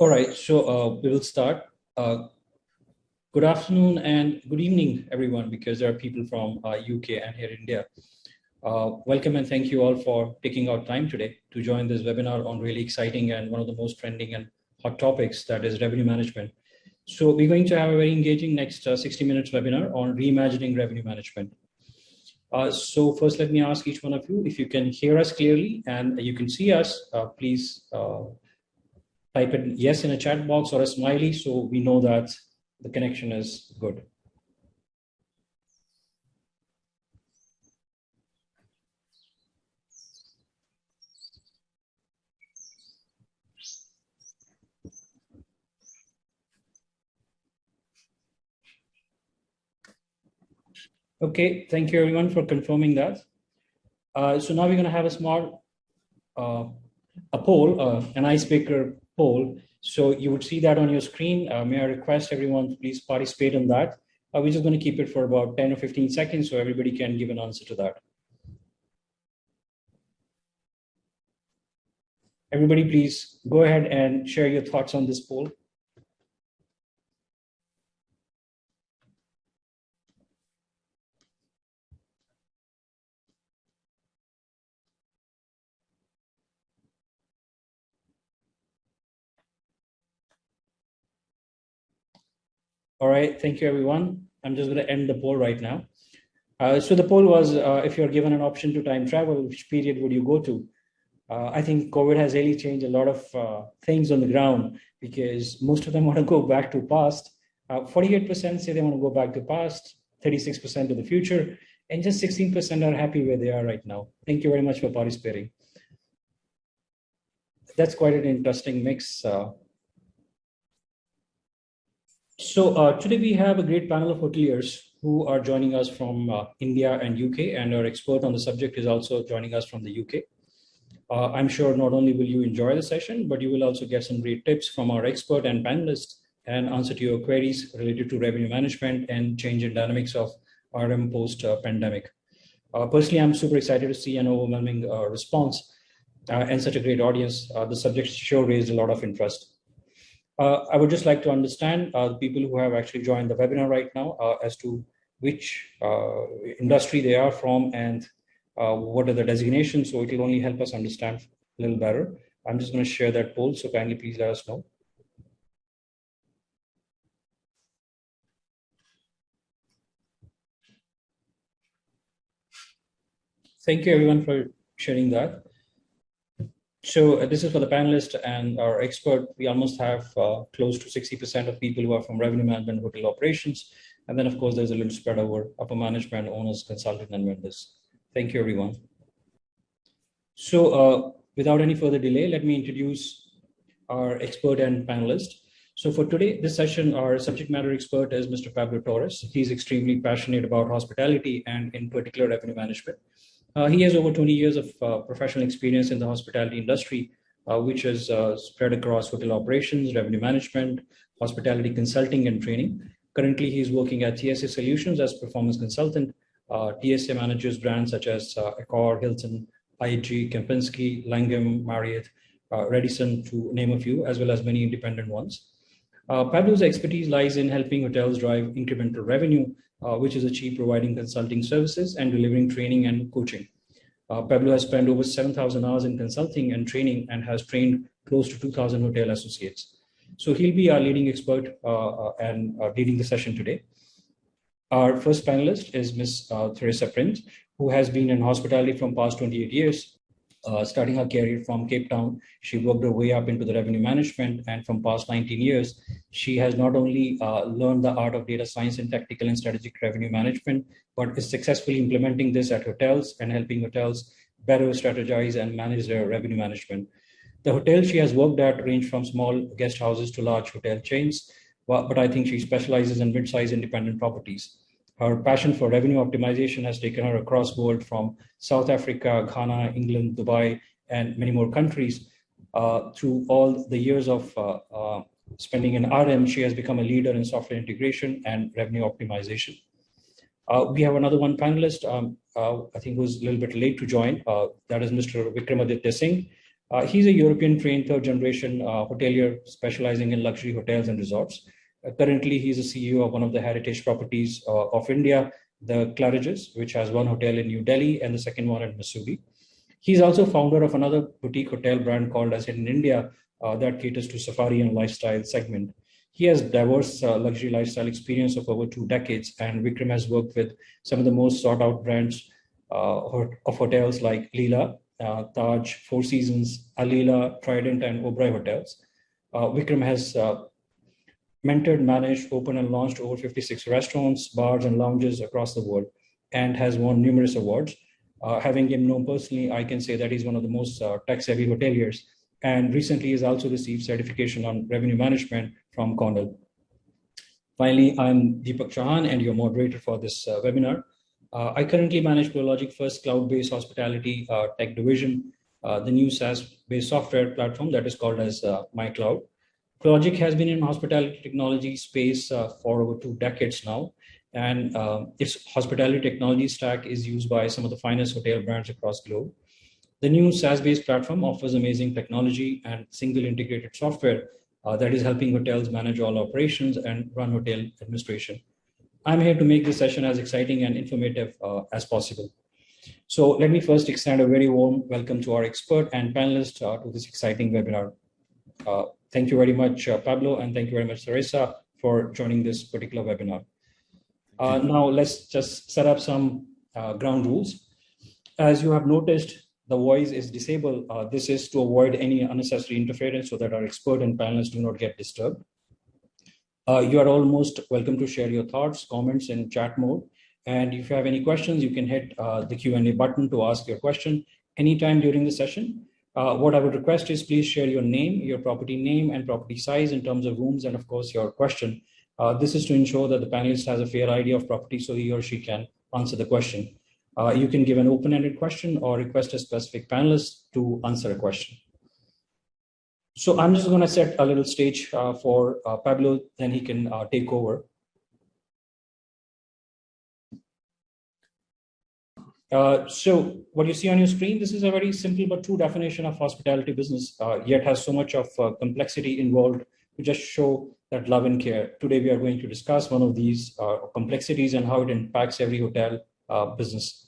All right, so we will start. Good afternoon and good evening, everyone, because there are people from UK and here in India. Welcome and thank you all for taking out time today to join this webinar on really exciting and one of the most trending and hot topics, that is revenue management. So we're going to have a very engaging next 60 minutes webinar on reimagining revenue management. So first, let me ask each one of you, if you can hear us clearly and you can see us, please type in yes in a chat box or a smiley so we know that the connection is good. Okay, thank you everyone for confirming that. So now we're going to have a small a poll, an icebreaker poll. So you would see that on your screen. May I request everyone to please participate in that. We're just going to keep it for about 10 or 15 seconds so everybody can give an answer to that. Everybody, please go ahead and share your thoughts on this poll. All right, thank you, everyone. I'm just going to end the poll right now. So the poll was, if you're given an option to time travel, which period would you go to? I think COVID has really changed a lot of things on the ground because most of them want to go back to past. 48% say they want to go back to past, 36% to the future, and just 16% are happy where they are right now. Thank you very much for participating. That's quite an interesting mix. So today we have a great panel of hoteliers who are joining us from India and UK, and our expert on the subject is also joining us from the UK. I'm sure not only will you enjoy the session, but you will also get some great tips from our expert and panelists and answer to your queries related to revenue management and change in dynamics of RM post-pandemic. Personally, I'm super excited to see an overwhelming response and such a great audience. The subject sure raised a lot of interest. I would just like to understand the people who have actually joined the webinar right now as to which industry they are from and what are the designations, so it will only help us understand a little better. I'm just going to share that poll, so kindly please let us know. Thank you everyone for sharing that. So this is for the panelists and our expert. We almost have close to 60% of people who are from revenue management, hotel operations. And then of course, there's a little spread over upper management, owners, consultants, and vendors. Thank you everyone. So without any further delay, let me introduce our expert and panelist. So for today, this session, our subject matter expert is Mr. Pablo Torres. He's extremely passionate about hospitality and in particular revenue management. He has over 20 years of professional experience in the hospitality industry, which is spread across hotel operations, revenue management, hospitality consulting and training. Currently, he's working at TSA Solutions as performance consultant. TSA manages brands such as Accor, Hilton, IHG, Kempinski, Langham, Marriott, Redesigned, to name a few, as well as many independent ones. Pablo's expertise lies in helping hotels drive incremental revenue, which is achieved providing consulting services and delivering training and coaching. Pablo has spent over 7,000 hours in consulting and training and has trained close to 2,000 hotel associates. So he'll be our leading expert and leading the session today. Our first panelist is Ms. Teresa Prince, who has been in hospitality from past 28 years. Starting her career from Cape Town, she worked her way up into the revenue management, and from past 19 years, she has not only learned the art of data science and tactical and strategic revenue management, but is successfully implementing this at hotels and helping hotels better strategize and manage their revenue management. The hotels she has worked at range from small guest houses to large hotel chains, but I think she specializes in mid-sized independent properties. Her passion for revenue optimization has taken her across the world from South Africa, Ghana, England, Dubai, and many more countries. Through all the years of spending in RM, she has become a leader in software integration and revenue optimization. We have another one panelist, I think who's a little bit late to join. That is Mr. Vikramaditya Singh. He's a European trained third generation hotelier specializing in luxury hotels and resorts. Currently, he's a CEO of one of the heritage properties of India, the Claridges, which has one hotel in New Delhi and the second one in Missouri. He's also founder of another boutique hotel brand called as in India that caters to safari and lifestyle segment. He has diverse luxury lifestyle experience of over 2 decades, and Vikram has worked with some of the most sought out brands of hotels like Leela, Taj, Four Seasons, Alila, Trident, and Oberoi hotels. Vikram has mentored, managed, opened, and launched over 56 restaurants, bars, and lounges across the world, and has won numerous awards. Having him known personally, I can say that he's one of the most tech-savvy hoteliers, and recently has also received certification on revenue management from Cornell. Finally, I'm Deepak Chauhan, and your moderator for this webinar. I currently manage ProLogic First cloud-based hospitality tech division, the new SaaS-based software platform that is called as mycloud. ProLogic has been in hospitality technology space for over 2 decades now, and its hospitality technology stack is used by some of the finest hotel brands across the globe. The new SaaS-based platform offers amazing technology and single integrated software that is helping hotels manage all operations and run hotel administration. I'm here to make this session as exciting and informative as possible. So let me first extend a very warm welcome to our expert and panelists to this exciting webinar. Thank you very much, Pablo, and thank you very much, Teresa, for joining this particular webinar. Now let's just set up some ground rules. As you have noticed, the voice is disabled. This is to avoid any unnecessary interference so that our expert and panelists do not get disturbed. You are all most welcome to share your thoughts, comments in chat mode. And if you have any questions, you can hit the Q&A button to ask your question anytime during the session. What I would request is please share your name, your property name, and property size in terms of rooms, and of course your question. This is to ensure that the panelist has a fair idea of property so he or she can answer the question. You can give an open-ended question or request a specific panelist to answer a question. So I'm just going to set a little stage for Pablo, then he can take over. So what you see on your screen, this is a very simple but true definition of hospitality business, yet has so much of complexity involved to just show that love and care. Today, we are going to discuss one of these complexities and how it impacts every hotel business.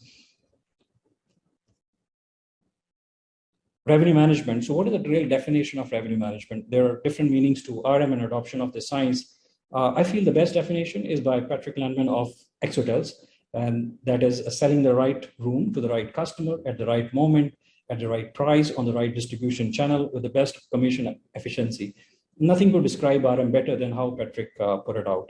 Revenue management. So what is the real definition of revenue management? There are different meanings to RM and adoption of the science. I feel the best definition is by Patrick Landman of X Hotels. And that is selling the right room to the right customer at the right moment, at the right price, on the right distribution channel with the best commission efficiency. Nothing could describe RM better than how Patrick put it out.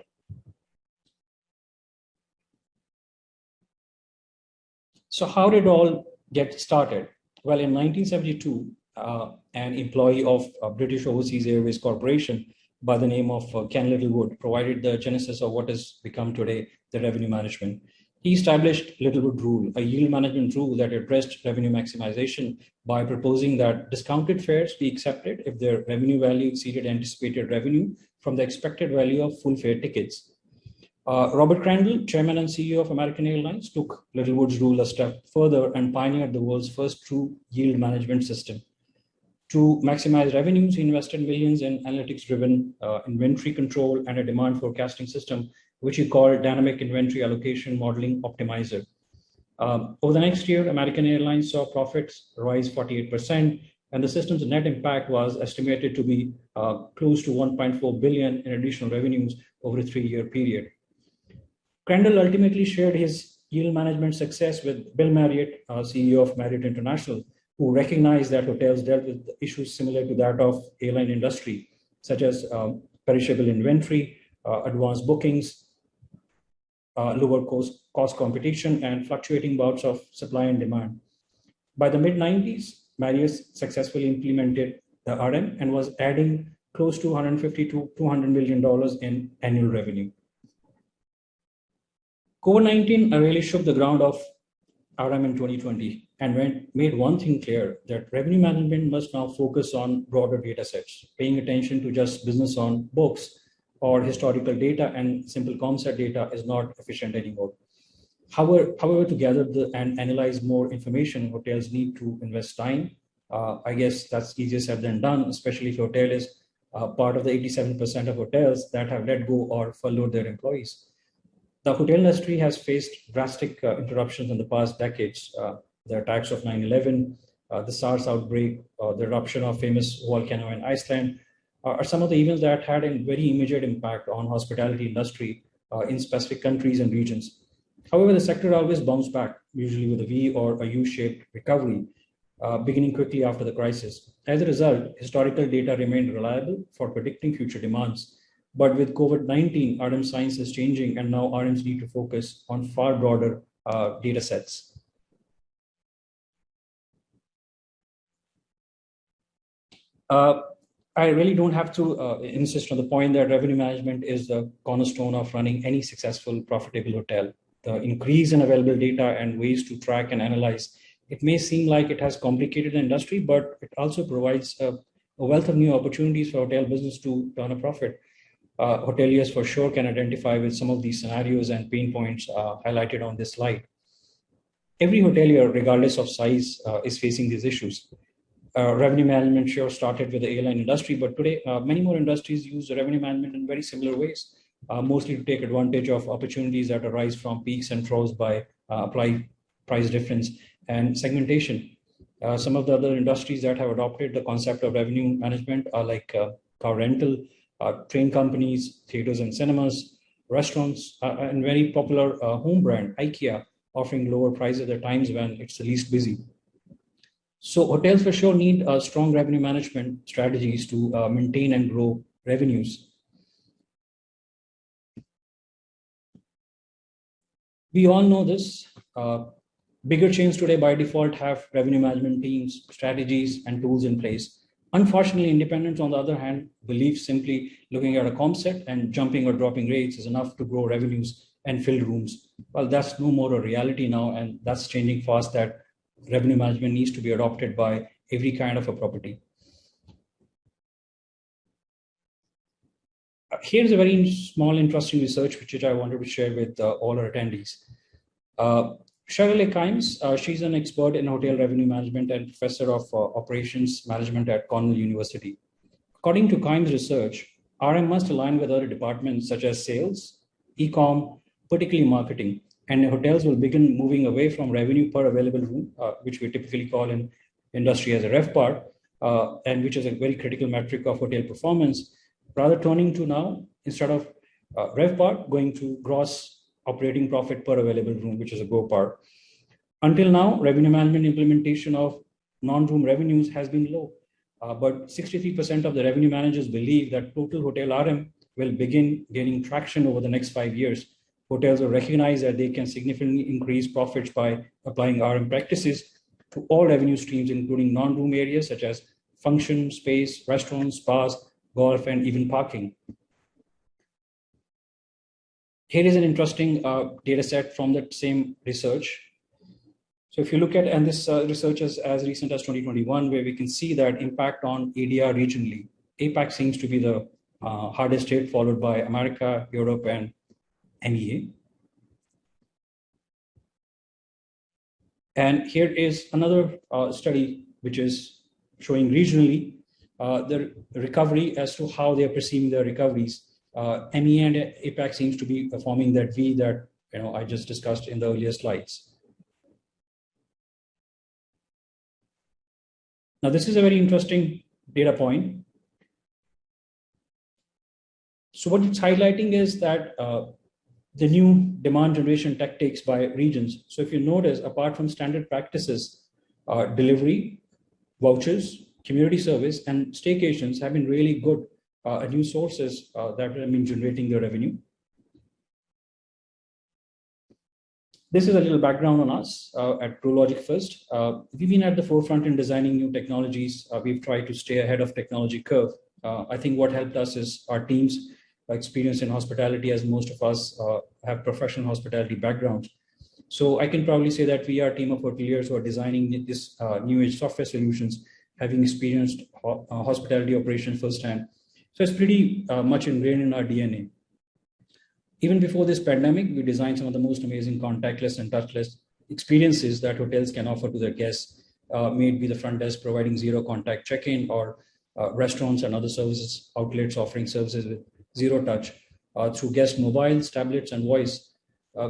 So how did it all get started? Well, in 1972, an employee of British Overseas Airways Corporation by the name of Ken Littlewood provided the genesis of what has become today the revenue management. He established Littlewood Rule, a yield management rule that addressed revenue maximization by proposing that discounted fares be accepted if their revenue value exceeded anticipated revenue from the expected value of full fare tickets. Robert Crandall, chairman and CEO of American Airlines, took Littlewood's rule a step further and pioneered the world's first true yield management system. To maximize revenues, he invested millions in analytics-driven inventory control and a demand forecasting system, which he called Dynamic Inventory Allocation Modeling Optimizer. Over the next year, American Airlines saw profits rise 48%, and the system's net impact was estimated to be close to 1.4 billion in additional revenues over a 3-year period. Crandall ultimately shared his yield management success with Bill Marriott, CEO of Marriott International, who recognized that hotels dealt with issues similar to that of airline industry, such as perishable inventory, advanced bookings, lower cost competition, and fluctuating bouts of supply and demand. By the mid-90s, Marriott successfully implemented the RM and was adding close to $150 to $200 million in annual revenue. COVID-19 really shook the ground of RM in 2020 and made one thing clear, that revenue management must now focus on broader data sets. Paying attention to just business on books or historical data and simple concept data is not efficient anymore. However, to gather and analyze more information, hotels need to invest time, I guess that's easier said than done, especially if hotel is part of the 87% of hotels that have let go or furloughed their employees. The hotel industry has faced drastic interruptions in the past decades. The attacks of 9/11, the SARS outbreak, the eruption of famous volcano in Iceland are some of the events that had a very immediate impact on hospitality industry in specific countries and regions. However, the sector always bounced back, usually with a V or a U-shaped recovery, beginning quickly after the crisis. As a result, historical data remained reliable for predicting future demands. But with COVID-19, RM science is changing, and now RMs need to focus on far broader data sets. I really don't have to insist on the point that revenue management is the cornerstone of running any successful, profitable hotel. The increase in available data and ways to track and analyze, it may seem like it has complicated the industry, but it also provides a wealth of new opportunities for hotel business to turn a profit. Hoteliers for sure can identify with some of these scenarios and pain points highlighted on this slide. Every hotelier, regardless of size, is facing these issues. Revenue management sure started with the airline industry, but today many more industries use revenue management in very similar ways, mostly to take advantage of opportunities that arise from peaks and troughs by apply price difference and segmentation. Some of the other industries that have adopted the concept of revenue management are like car rental, train companies, theaters and cinemas, restaurants, and very popular home brand, IKEA, offering lower prices at times when it's the least busy. So hotels for sure need strong revenue management strategies to maintain and grow revenues. We all know this. Bigger chains today by default have revenue management teams, strategies, and tools in place. Unfortunately, independents, on the other hand, believe simply looking at a comp set and jumping or dropping rates is enough to grow revenues and fill rooms. Well, that's no more a reality now, and that's changing fast, that revenue management needs to be adopted by every kind of a property. Here's a very small, interesting research which I wanted to share with all our attendees. Shirley Kimes, she's an expert in hotel revenue management and professor of operations management at Cornell University. According to Kimes' research, RM must align with other departments such as sales, e-com, particularly marketing, and hotels will begin moving away from revenue per available room, which we typically call in industry as a RevPAR, and which is a very critical metric of hotel performance, rather turning to now, instead of RevPAR, going to gross operating profit per available room, which is a GOPAR. Until now, revenue management implementation of non-room revenues has been low, but 63% of the revenue managers believe that total hotel RM will begin gaining traction over the next 5 years. Hotels will recognize that they can significantly increase profits by applying RM practices to all revenue streams, including non-room areas such as function, space, restaurants, spas, golf, and even parking. Here is an interesting data set from that same research. So if you look at, and this research is as recent as 2021, where we can see that impact on ADR regionally. APAC seems to be the hardest hit, followed by America, Europe, and MEA. And here is another study which is showing regionally the recovery as to how they are perceiving their recoveries. MEA and APAC seems to be forming that V that I just discussed in the earlier slides. Now, this is a very interesting data point. So what it's highlighting is that the new demand generation tactics by regions. So if you notice, apart from standard practices, delivery, vouchers, community service, and staycations have been really good new sources that have been generating the revenue. This is a little background on us at ProLogic first. We've been at the forefront in designing new technologies. We've tried to stay ahead of technology curve. I think what helped us is our team's experience in hospitality, as most of us have professional hospitality backgrounds. So I can probably say that we are a team of hoteliers who are designing this new age software solutions, having experienced hospitality operations firsthand. So it's pretty much ingrained in our DNA. Even before this pandemic, we designed some of the most amazing contactless and touchless experiences that hotels can offer to their guests. may it be the front desk providing zero contact check-in, or restaurants and other services outlets offering services with zero touch through guest mobiles, tablets, and voice.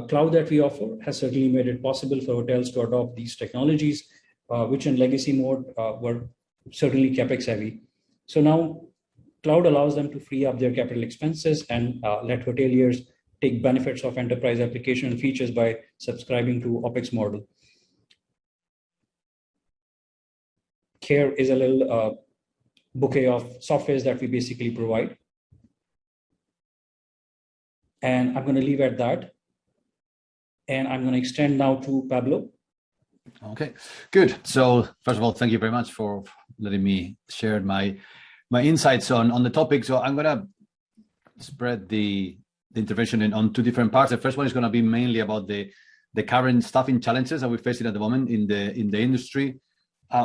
Cloud that we offer has certainly made it possible for hotels to adopt these technologies, which in legacy mode were certainly capex heavy. So now cloud allows them to free up their capital expenses and let hoteliers take benefits of enterprise application and features by subscribing to OpEx model. Here is a little bouquet of softwares that we basically provide. And I'm going to leave at that. And I'm going to extend now to Pablo. Okay, good. So first of all, thank you very much for letting me share my insights on the topic. So I'm going to spread the intervention on two different parts. The first one is going to be mainly about the current staffing challenges that we're facing at the moment in the industry,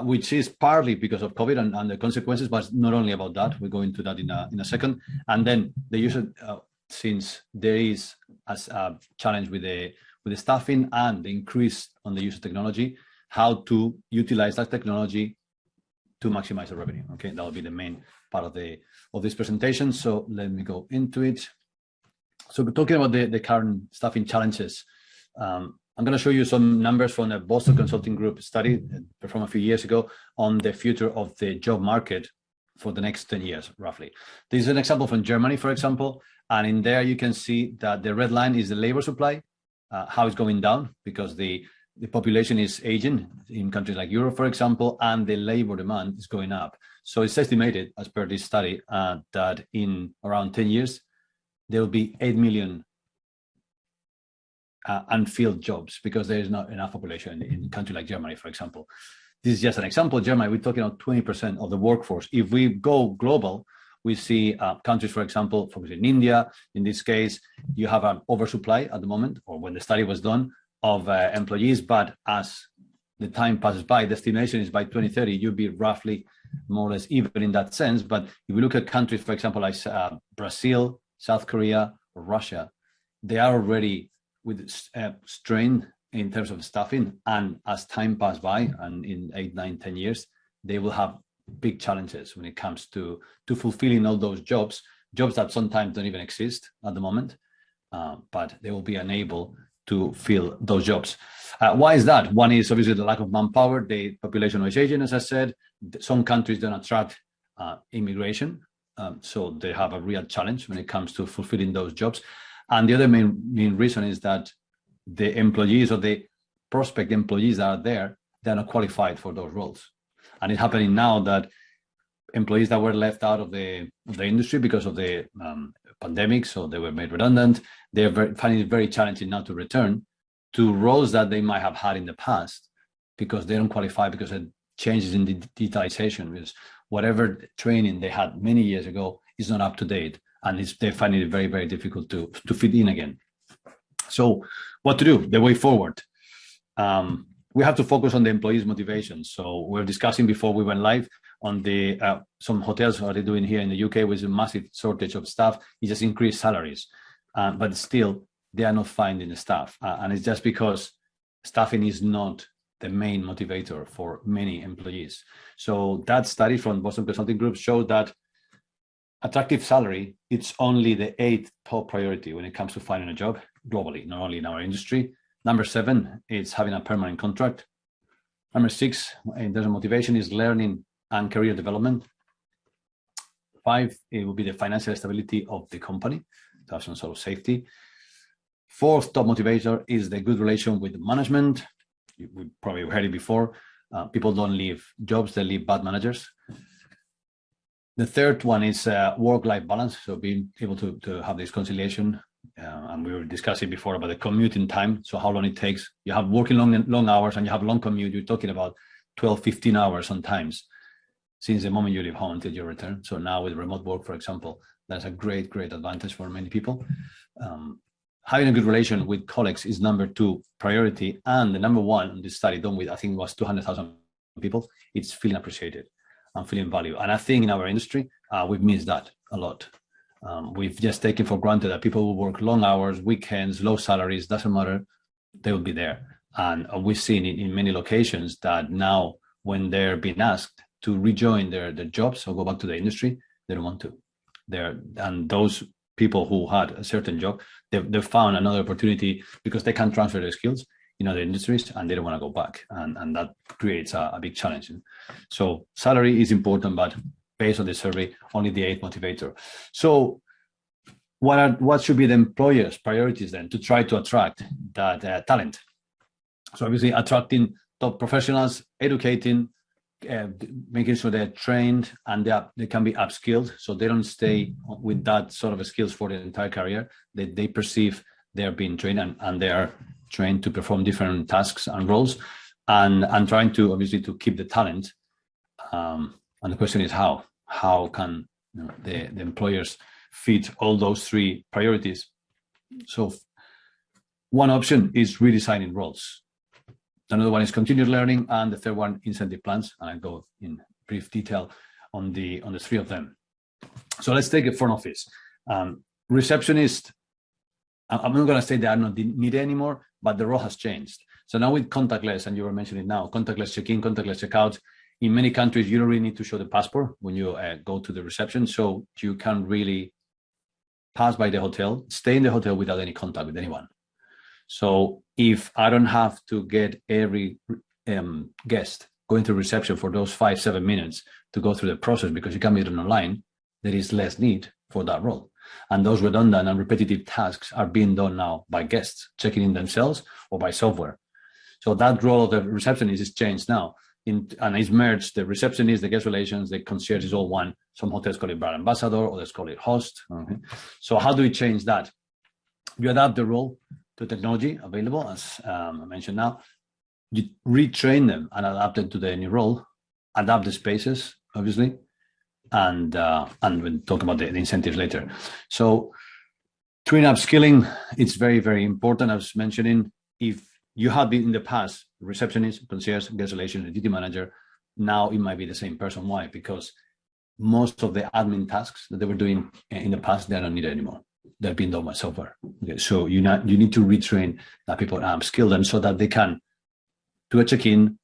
which is partly because of COVID and the consequences, but not only about that. We'll go into that in a second. And then the user, since there is a challenge with the staffing and the increase on the use of technology, how to utilize that technology to maximize the revenue. Okay, that will be the main part of this presentation. So let me go into it. So we're talking about the current staffing challenges. I'm going to show you some numbers from a Boston Consulting Group study from a few years ago on the future of the job market for the next 10 years, roughly. This is an example from Germany, for example. And in there, you can see that the red line is the labor supply, how it's going down because the population is aging in countries like Europe, for example, and the labor demand is going up. So it's estimated, as per this study, that in around 10 years, there will be 8 million unfilled jobs because there is not enough population in a country like Germany, for example. This is just an example. Germany, we're talking about 20% of the workforce. If we go global, we see countries, for example, focusing in India. In this case, you have an oversupply at the moment, or when the study was done, of employees. But as the time passes by, the estimation is by 2030, you'll be roughly more or less even in that sense. But if we look at countries, for example, like Brazil, South Korea, or Russia, they are already with strain in terms of staffing. And as time passes by, and in 8, 9, 10 years, they will have big challenges when it comes to fulfilling all those jobs that sometimes don't even exist at the moment, but they will be unable to fill those jobs. Why is that? One is obviously the lack of manpower. The population is aging, as I said. Some countries don't attract immigration, so they have a real challenge when it comes to fulfilling those jobs. And the other main reason is that the employees or the prospect employees that are there, they're not qualified for those roles. And it's happening now that employees that were left out of the industry because of the pandemic, so they were made redundant, they're finding it very challenging now to return to roles that they might have had in the past because they don't qualify because of changes in the digitalization. Because whatever training they had many years ago is not up to date, and they're finding it very, very difficult to fit in again. So what to do? The way forward. We have to focus on the employees' motivation. So we're discussing before we went live on the some hotels are doing here in the UK with a massive shortage of staff. It just increased salaries, but still they are not finding the staff, and it's just because staffing is not the main motivator for many employees. So that study from Boston Consulting Group showed that attractive salary, it's only the 8th top priority when it comes to finding a job globally, not only in our industry. Number 7 is having a permanent contract. Number 6, in terms of motivation, is learning and career development. 5, it will be the financial stability of the company, to have some sort of safety. 4th top motivator is the good relation with management. We probably heard it before. People don't leave jobs, they leave bad managers. The 3rd one is work-life balance, so being able to have this conciliation. And we were discussing before about the commuting time, so how long it takes. You have working long hours and you have long commute. You're talking about 12, 15 hours sometimes since the moment you leave home until you return. So now with remote work, for example, that's a great advantage for many people. Having a good relation with colleagues is number 2 priority. And the number 1 in this study done with, I think it was 200,000 people, it's feeling appreciated and feeling valued. And I think in our industry, we've missed that a lot. We've just taken for granted that people will work long hours, weekends, low salaries, doesn't matter, they will be there. And we've seen in many locations that now when they're being asked to rejoin their jobs or go back to the industry, they don't want to. And those people who had a certain job, they've found another opportunity because they can transfer their skills in other industries and they don't want to go back. And that creates a big challenge. So salary is important, but based on the survey, only the 8th motivator. So what should be the employer's priorities then to try to attract that talent? So obviously attracting top professionals, educating, making sure they're trained and they can be upskilled, so they don't stay with that sort of skills for their entire career. They perceive they're being trained and they are trained to perform different tasks and roles, and trying to obviously to keep the talent. And the question is how can the employers fit all those three priorities? So one option is redesigning roles. Another one is continued learning, and the third one, incentive plans. And I go in brief detail on the three of them. So let's take a front office. Receptionist, I'm not going to say they are not needed anymore, but the role has changed. So now with contactless, and you were mentioning now, contactless check-in, contactless check-out, in many countries, you don't really need to show the passport when you go to the reception. So you can really pass by the hotel, stay in the hotel without any contact with anyone. So if I don't have to get every guest going to reception for those 5-7 minutes to go through the process because you can be done online, there is less need for that role. And those redundant and repetitive tasks are being done now by guests, checking in themselves or by software. So that role of the receptionist is changed now. And it's merged. The receptionist, the guest relations, the concierge is all one. Some hotels call it brand ambassador, others call it host. Okay. So how do we change that? You adapt the role to technology available, as I mentioned now. You retrain them and adapt them to the new role, adapt the spaces, obviously, and we'll talk about the incentives later. So twin upskilling, it's very, very important. I was mentioning, if you had been in the past receptionist, concierge, guest relations, and duty manager, now it might be the same person. Why? Because most of the admin tasks that they were doing in the past, they're not needed anymore. They're being done by software. Okay, so you need to retrain that people, upskill them so that they can do a check-in,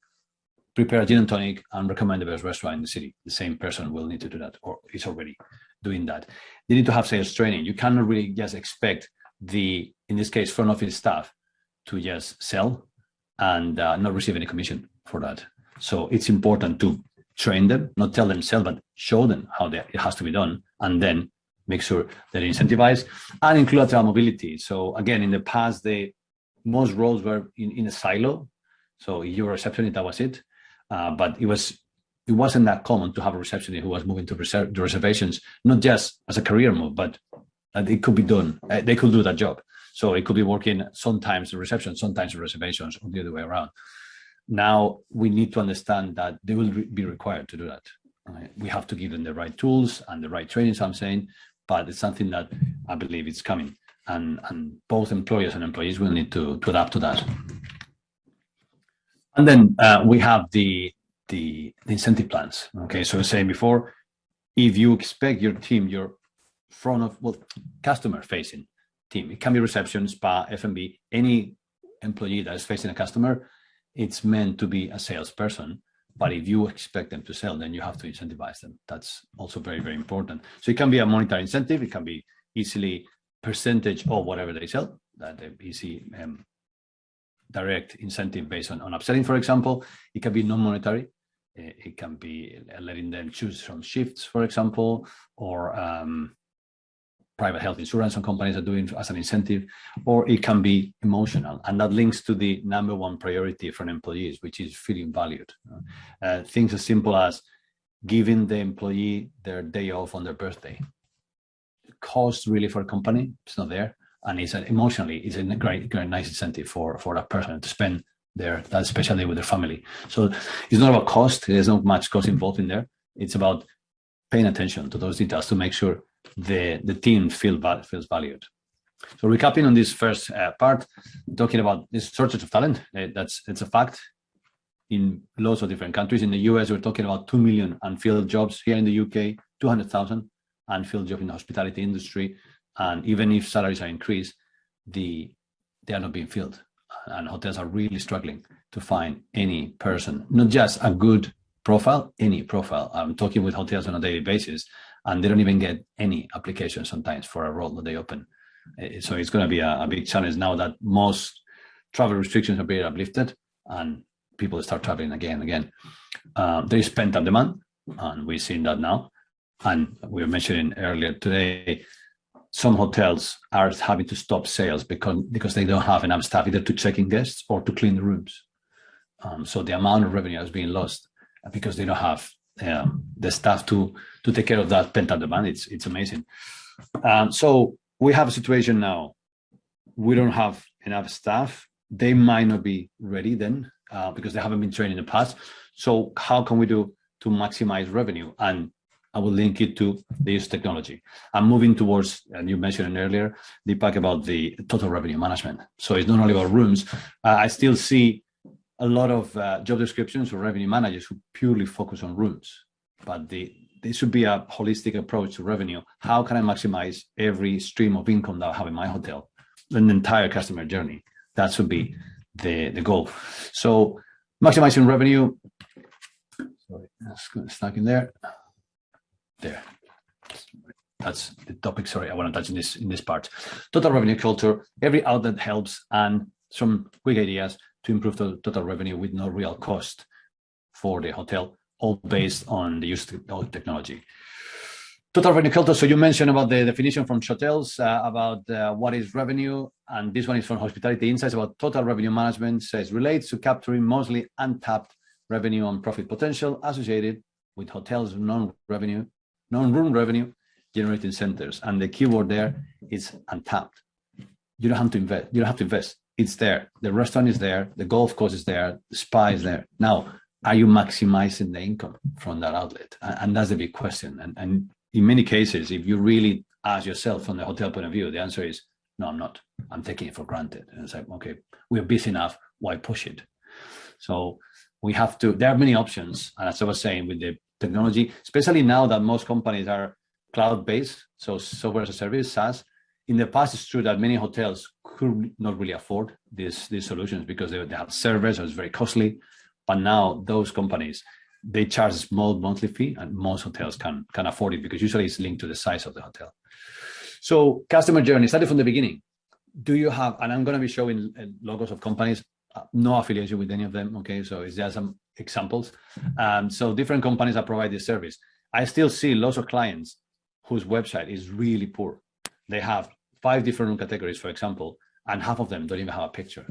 prepare a gin and tonic, and recommend the best restaurant in the city. The same person will need to do that, or is already doing that. They need to have sales training. You cannot really just expect in this case, front office staff to just sell and not receive any commission for that. So it's important to train them, not tell them sell, but show them how it has to be done, and then make sure they're incentivized and include lateral mobility. So again, in the past, most roles were in a silo. So you were a receptionist, that was it. But it wasn't that common to have a receptionist who was moving to the reservations, not just as a career move, but it could be done. They could do that job. So it could be working sometimes the reception, sometimes the reservations, or the other way around. Now we need to understand that they will be required to do that. We have to give them the right tools and the right training, I'm saying, but it's something that I believe is coming, and both employers and employees will need to adapt to that. And then we have the incentive plans. Okay, so I was saying before, if you expect your team, your customer-facing team, it can be reception, spa, F&B, any employee that is facing a customer, it's meant to be a salesperson. But if you expect them to sell, then you have to incentivize them. That's also very, very important. So it can be a monetary incentive. It can be easily percentage of whatever they sell, that easy direct incentive based on upselling, for example. It can be non-monetary. It can be letting them choose from shifts, for example, or private health insurance some companies are doing as an incentive, or it can be emotional. And that links to the number one priority for employees, which is feeling valued. Things as simple as giving the employee their day off on their birthday. Cost really for a company, it's not there. And it's emotionally, it's a great nice incentive for that person to spend that special day with their family. So it's not about cost. There's not much cost involved in there. It's about paying attention to those details to make sure the team feels valued. So recapping on this first part, talking about this shortage of talent, it's a fact in lots of different countries. In the US, we're talking about 2 million unfilled jobs. Here in the UK, 200,000 unfilled jobs in the hospitality industry. And even if salaries are increased, they are not being filled. And hotels are really struggling to find any person, not just a good profile, any profile. I'm talking with hotels on a daily basis, and they don't even get any applications sometimes for a role that they open. So it's going to be a big challenge now that most travel restrictions are being uplifted and people start traveling again and again. There is pent-up demand, and we're seeing that now. And we were mentioning earlier today, some hotels are having to stop sales because they don't have enough staff either to check in guests or to clean the rooms. So the amount of revenue has been lost because they don't have the staff to take care of that pent-up demand. It's amazing. So we have a situation now. We don't have enough staff. They might not be ready then because they haven't been trained in the past. So how can we do to maximize revenue? And I will link it to the use of technology. I'm moving towards, and you mentioned earlier, Deepak, about the total revenue management. So it's not only about rooms. I still see a lot of job descriptions for revenue managers who purely focus on rooms, but there should be a holistic approach to revenue. How can I maximize every stream of income that I have in my hotel, an entire customer journey? That should be the goal. So maximizing revenue. Sorry, that's stuck in there. There. That's the topic. Sorry, I want to touch in this part. Total revenue culture. Every outlet helps, and some quick ideas to improve the total revenue with no real cost for the hotel, all based on the use of technology. Total revenue culture. So you mentioned about the definition from hotels about what is revenue, and this one is from Hospitality Insights about total revenue management. Says relates to capturing mostly untapped revenue and profit potential associated with hotels' non-room revenue generating centers, and the keyword there is untapped. You don't have to invest. You don't have to invest. It's there. The restaurant is there. The golf course is there. The spa is there. Now, are you maximizing the income from that outlet? And that's the big question. And in many cases, if you really ask yourself from the hotel point of view, the answer is no, I'm not. I'm taking it for granted. And it's like, okay, we're busy enough. Why push it? So we have to. There are many options, and as I was saying, with the technology, especially now that most companies are cloud-based, so software as a service, SaaS. In the past, it's true that many hotels could not really afford these solutions because they have servers, so it's very costly. But now those companies, they charge a small monthly fee, and most hotels can afford it because usually it's linked to the size of the hotel. So customer journey, starting from the beginning. Do you have, and I'm going to be showing logos of companies, no affiliation with any of them, okay? So it's just some examples. So different companies that provide this service. I still see lots of clients whose website is really poor. They have 5 different room categories, for example, and half of them don't even have a picture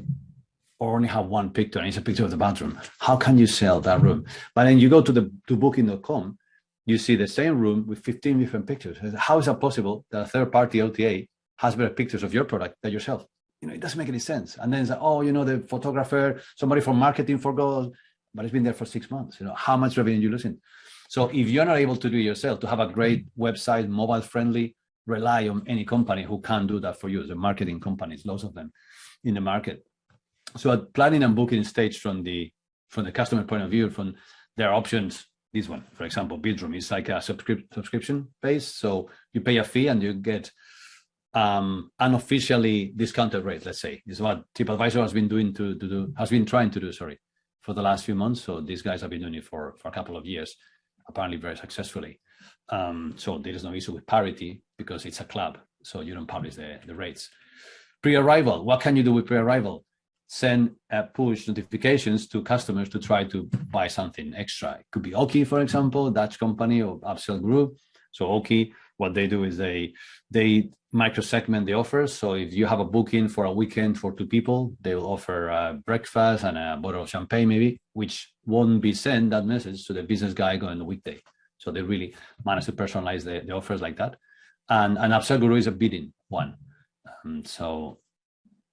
or only have one picture, and it's a picture of the bathroom. How can you sell that room? But then you go to booking.com, you see the same room with 15 different pictures. How is that possible that a third-party OTA has better pictures of your product than yourself? It doesn't make any sense. And then it's like, the photographer, somebody from marketing forgot, but it's been there for 6 months. How much revenue are you losing? So if you're not able to do it yourself, to have a great website, mobile friendly, rely on any company who can do that for you. The marketing companies, lots of them in the market. So at planning and booking stage from the customer point of view, from their options, this one, for example, Bedroom is like a subscription based. So you pay a fee and you get unofficially discounted rate, let's say. This is what TripAdvisor has been trying to do, for the last few months. So these guys have been doing it for a couple of years, apparently very successfully. So there is no issue with parity because it's a club. So you don't publish the rates. Pre-arrival, what can you do with pre-arrival? Send push notifications to customers to try to buy something extra. It could be Oki, for example, Dutch company or upsell group. So Oki, what they do is they micro-segment the offers. So if you have a booking for a weekend for 2 people, they will offer breakfast and a bottle of champagne maybe, which won't be sent that message to the business guy going on the weekday. So they really manage to personalize the offers like that. And an upsell guru is a bidding one.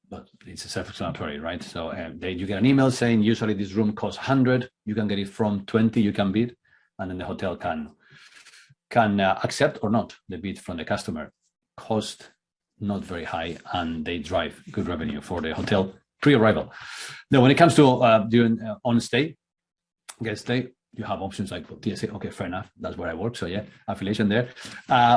But it's a self-explanatory, right? So you get an email saying usually this room costs 100. You can get it from 20. You can bid, and then the hotel can accept or not the bid from the customer. Cost not very high, and they drive good revenue for the hotel pre-arrival. Now, when it comes to during on-stay, guest stay, you have options like TSA. Okay, fair enough. That's where I work. So yeah, affiliation there.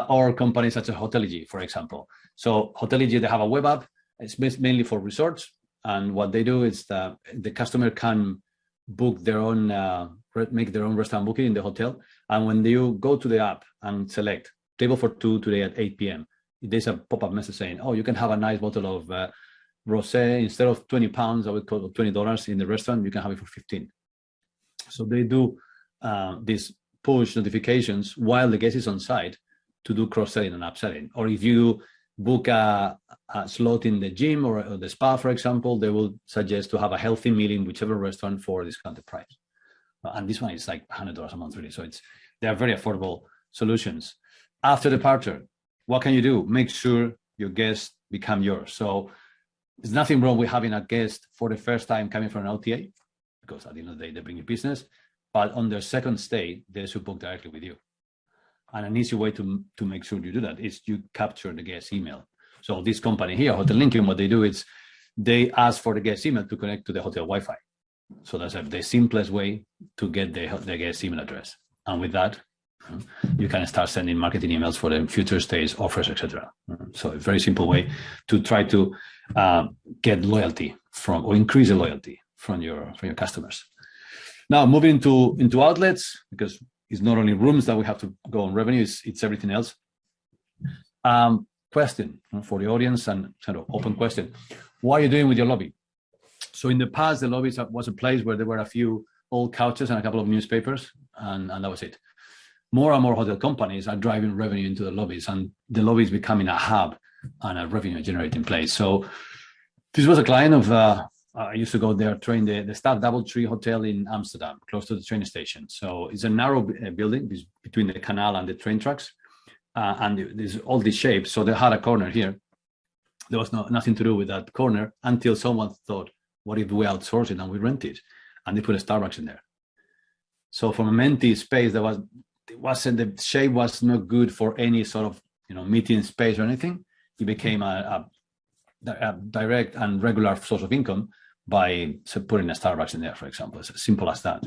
Or companies such as Hoteliers, for example. So Hoteliers, they have a web app. It's mainly for resorts. And what they do is the customer can book their own make their own restaurant booking in the hotel. And when you go to the app and select table for two today at 8 p.m., there's a pop-up message saying, oh, you can have a nice bottle of rosé. Instead of £20, I would call it $20 in the restaurant, you can have it for 15. So they do these push notifications while the guest is on site to do cross-selling and upselling. Or if you book a slot in the gym or the spa, for example, they will suggest to have a healthy meal in whichever restaurant for a discounted price. And this one is like $100 a month, really. So they are very affordable solutions. After departure, what can you do? Make sure your guests become yours. So there's nothing wrong with having a guest for the first time coming from an OTA, because at the end of the day, they bring you business. But on their second stay, they should book directly with you. And an easy way to make sure you do that is you capture the guest email. So this company here, Hotel Lincoln, what they do is they ask for the guest email to connect to the hotel Wi-Fi. So that's the simplest way to get the guest email address. And with that, you can start sending marketing emails for the future stays, offers, etc. So a very simple way to try to get loyalty from, or increase the loyalty from your customers. Now moving into outlets, because it's not only rooms that we have to go on revenue, it's everything else. Question for the audience, and sort of open question: what are you doing with your lobby? So in the past, the lobby was a place where there were a few old couches and a couple of newspapers, and that was it. More and more hotel companies are driving revenue into the lobbies, and the lobby is becoming a hub and a revenue generating place. So this was a client of, I used to go there, train the staff Doubletree Hotel in Amsterdam, close to the train station. So it's a narrow building between the canal and the train tracks. And there's all these shapes. So they had a corner here. There was nothing to do with that corner until someone thought, what if we outsource it and we rent it? And they put a Starbucks in there. So from an empty space, the shape was not good for any sort of meeting space or anything. It became a direct and regular source of income by putting a Starbucks in there, for example. It's as simple as that.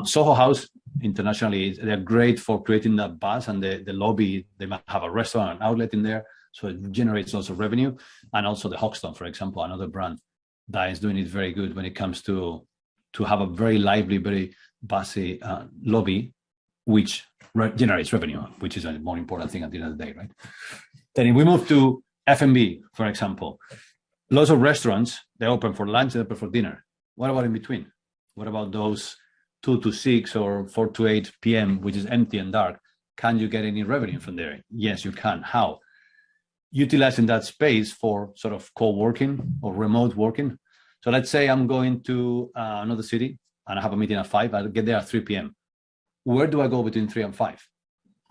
Soho House, internationally, they're great for creating that buzz, and the lobby, they might have a restaurant, an outlet in there, so it generates also revenue. And also the Hoxton, for example, another brand that is doing it very good when it comes to have a very lively, very buzzy lobby, which generates revenue, which is a more important thing at the end of the day, right? Then if we move to F&B, for example, lots of restaurants, they open for lunch, they open for dinner. What about in between? What about those 2 to 6 or 4 to 8 p.m., which is empty and dark? Can you get any revenue from there? Yes, you can. How? Utilizing that space for sort of co-working or remote working. So let's say I'm going to another city and I have a meeting at 5, I'll get there at 3 p.m. Where do I go between 3 and 5?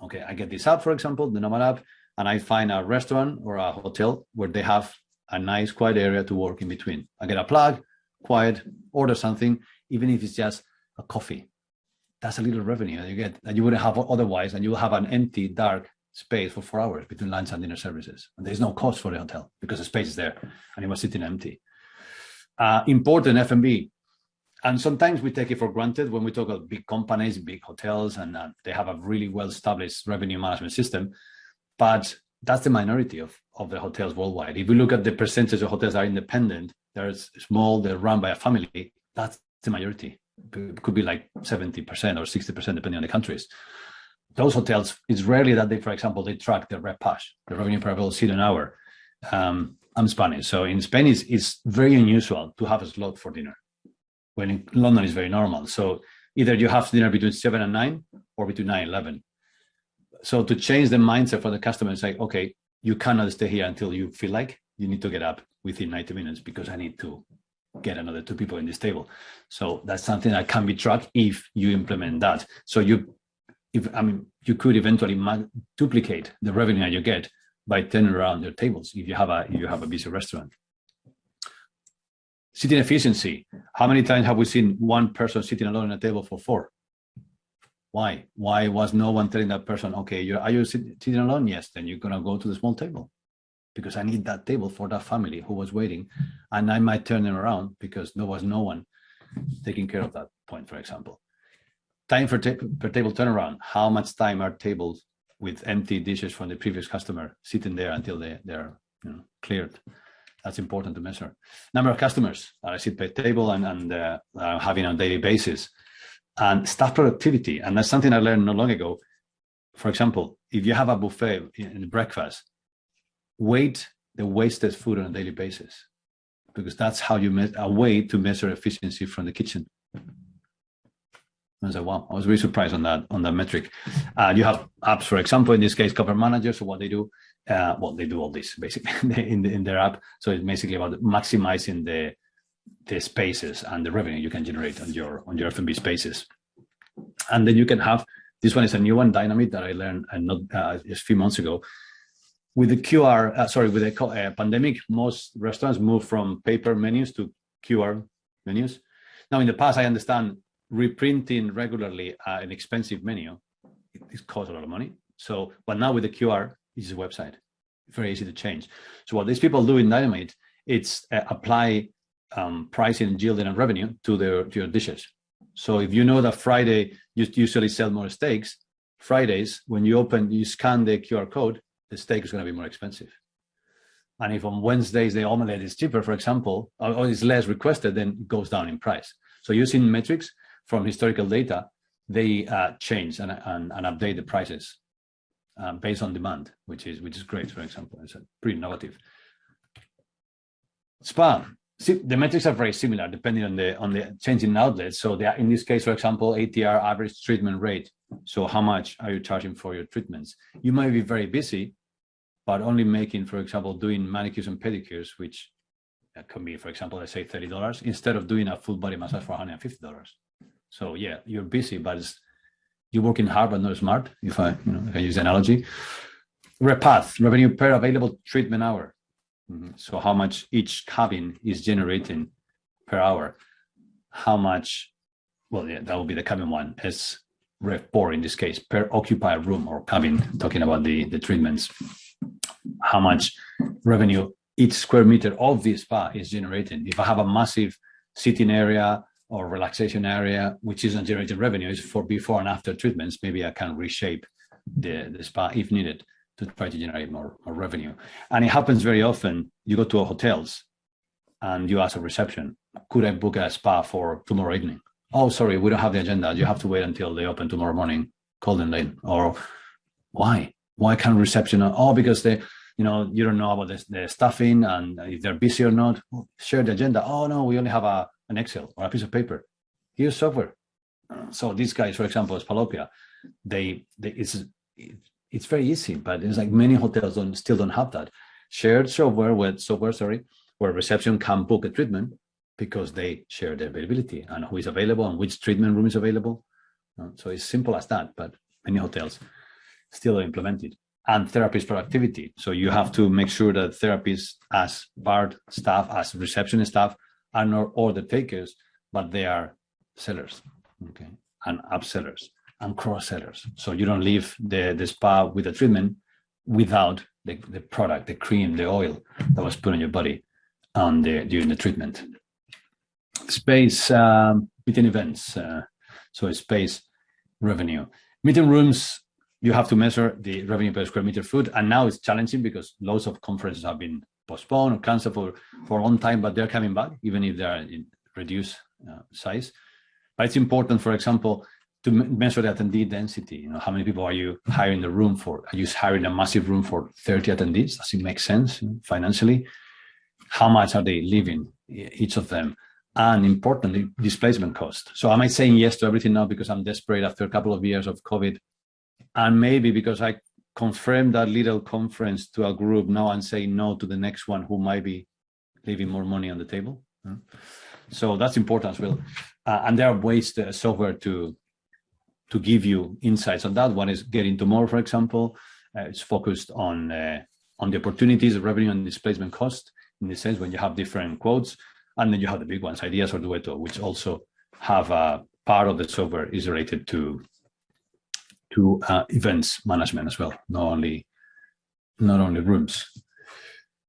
Okay, I get this app, for example, the Nomad app, and I find a restaurant or a hotel where they have a nice quiet area to work in between. I get a plug, quiet, order something, even if it's just a coffee. That's a little revenue you get that you wouldn't have otherwise, and you will have an empty, dark space for 4 hours between lunch and dinner services. And there's no cost for the hotel because the space is there and it was sitting empty. Important F&B. And sometimes we take it for granted when we talk about big companies, big hotels, and they have a really well-established revenue management system. But that's the minority of the hotels worldwide. If we look at the percentage of hotels that are independent, they're small, they're run by a family, that's the majority. It could be like 70% or 60%, depending on the countries. Those hotels, it's rarely that they, for example, they track their RevPAR, the revenue per available seat an hour. I'm Spanish. So in Spain, it's very unusual to have a slot for dinner, when in London is very normal. So either you have dinner between 7 and 9 or between 9 and 11. So to change the mindset for the customer and say, okay, you cannot stay here until you feel like you need to get up within 90 minutes because I need to get another 2 people in this table. So that's something that can be tracked if you implement that. So you could eventually duplicate the revenue that you get by turning around your tables if you have a busy restaurant. Sitting efficiency. How many times have we seen one person sitting alone at a table for 4? Why? Why was no one telling that person, okay, are you sitting alone? Yes, then you're going to go to the small table because I need that table for that family who was waiting, and I might turn them around because there was no one taking care of that point, for example. Time per table turnaround. How much time are tables with empty dishes from the previous customer sitting there until they're cleared? That's important to measure. Number of customers I sit per table and having on a daily basis. And staff productivity, and that's something I learned not long ago. For example, if you have a buffet in breakfast, weight the wasted food on a daily basis, because that's how you a way to measure efficiency from the kitchen. I was like, wow, I was really surprised on that metric. You have apps, for example, in this case, corporate managers. So what they do, they do all this basically in their app. So it's basically about maximizing the spaces and the revenue you can generate on your F&B spaces. And then you can have, this one is a new one, Dynamite, that I learned just a few months ago. With the with the pandemic, most restaurants moved from paper menus to QR menus. Now, in the past, I understand reprinting regularly an expensive menu, it costs a lot of money. So, but now with the QR, it's a website, very easy to change. So what these people do in Dynamite, it's apply pricing, yielding, and revenue to your dishes. So if you know that Friday you usually sell more steaks, Fridays when you scan the QR code, the steak is going to be more expensive. And if on Wednesdays the omelette is cheaper, for example, or is less requested, then it goes down in price. So using metrics from historical data, they change and update the prices based on demand, which is great. For example, it's pretty innovative. Spa. See, the metrics are very similar depending on the changing outlets. So they are, in this case, for example, ATR, average treatment rate. So how much are you charging for your treatments? You might be very busy, but only making, for example, doing manicures and pedicures, which can be, for example, let's say $30, instead of doing a full body massage for $150. So yeah, you're busy, but you're working hard but not smart, if I can use the analogy. RevPAR, revenue per available treatment hour. So how much each cabin is generating per hour. How much, that will be the cabin one, as RevPAR in this case, per occupied room or cabin, talking about the treatments. How much revenue each square meter of the spa is generating. If I have a massive sitting area or relaxation area, which isn't generating revenue, is for before and after treatments, maybe I can reshape the spa if needed to try to generate more revenue. And it happens very often. You go to hotels and you ask a reception, could I book a spa for tomorrow evening? Oh, sorry, we don't have the agenda. You have to wait until they open tomorrow morning. Call them late. Or why? Why can't reception? Oh, because you don't know about the staffing and if they're busy or not. Share the agenda. Oh, no, we only have an Excel or a piece of paper. Here's software. So these guys, for example, Spalopia, it's very easy, but it's like many hotels still don't have that shared software where reception can book a treatment because they share the availability and who is available and which treatment room is available. So it's simple as that, but many hotels still don't implement it. And therapist productivity. So you have to make sure that therapists as bar staff, as reception staff are not order takers, but they are sellers, okay, and upsellers and cross-sellers. So you don't leave the spa with a treatment without the product, the cream, the oil that was put on your body during the treatment. Space, meeting events. So space revenue. Meeting rooms, you have to measure the revenue per square meter foot. And now it's challenging because lots of conferences have been postponed or canceled for a long time, but they're coming back, even if they are in reduced size. But it's important, for example, to measure the attendee density. How many people are you hiring the room for? Are you hiring a massive room for 30 attendees? Does it make sense financially? How much are they leaving, each of them? And importantly, displacement cost. So am I saying yes to everything now because I'm desperate after a couple of years of COVID? And maybe because I confirmed that little conference to a group, now I'm saying no to the next one who might be leaving more money on the table. So that's important as well. And there are ways, software to give you insights on that. One is Get Into More, for example. It's focused on the opportunities, revenue, and displacement cost, in the sense when you have different quotes. And then you have the big ones, Ideas or Duetto, which also have a part of the software is related to events management as well, not only rooms.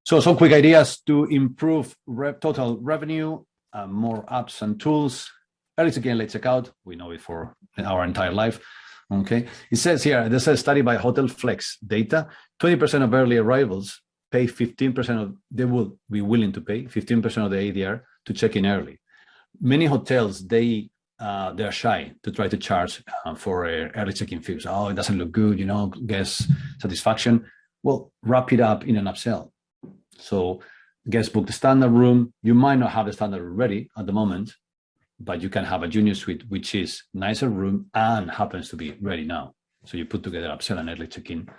So some quick ideas to improve total revenue, more apps and tools. Early check-in, late check-out. We know it for our entire life. Okay. It says here, there's a study by Hotel Flex data, 20% of early arrivals pay 15% they will be willing to pay 15% of the ADR to check in early. Many hotels, they they're shy to try to charge for early check-in fees. Oh, it doesn't look good, guest satisfaction. Well, wrap it up in an upsell. So guests book the standard room. You might not have the standard room ready at the moment, but you can have a junior suite, which is nicer room and happens to be ready now. So you put together upsell and early check-in,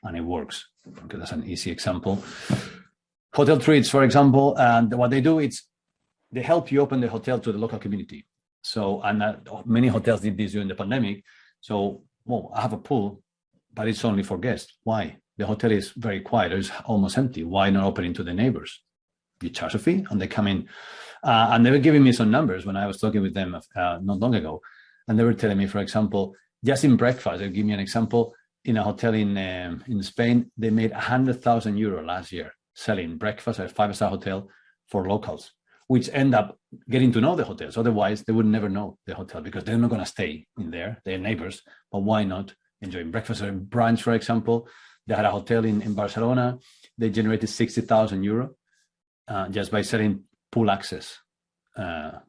and it works. Okay, that's an easy example. Hotel treats, for example, and what they do is they help you open the hotel to the local community. So, and many hotels did this during the pandemic. So, well, I have a pool, but it's only for guests. Why? The hotel is very quiet. It's almost empty. Why not open it to the neighbors? You charge a fee and they come in. And they were giving me some numbers when I was talking with them not long ago. And they were telling me, for example, just in breakfast, they'll give me an example. In a hotel in Spain, they made €100,000 last year selling breakfast at a 5-star hotel for locals, which end up getting to know the hotels. Otherwise, they would never know the hotel because they're not going to stay in there. They're neighbors, but why not enjoying breakfast or brunch, for example? They had a hotel in Barcelona. They generated €60,000 just by selling pool access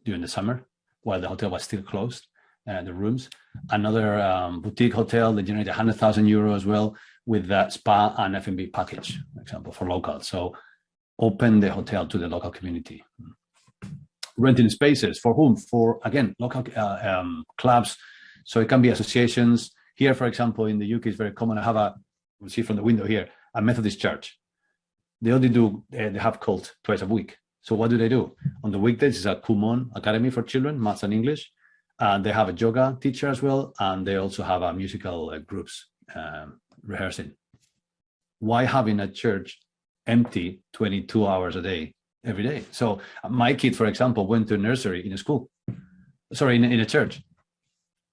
during the summer while the hotel was still closed, the rooms. Another boutique hotel, they generated €100,000 as well with that spa and F&B package, for example, for locals. So open the hotel to the local community. Renting spaces for whom? For, again, local clubs. So it can be associations. Here, for example, in the UK, it's very common. I have we'll see from the window here, a Methodist church. They only do, they have cult twice a week. So what do? On the weekdays, it's a Kumon Academy for children, maths and English. They have a yoga teacher as well. And they also have a musical groups rehearsing. Why having a church empty 22 hours a day, every day? So my kid, for example, went to nursery in a school, in a church.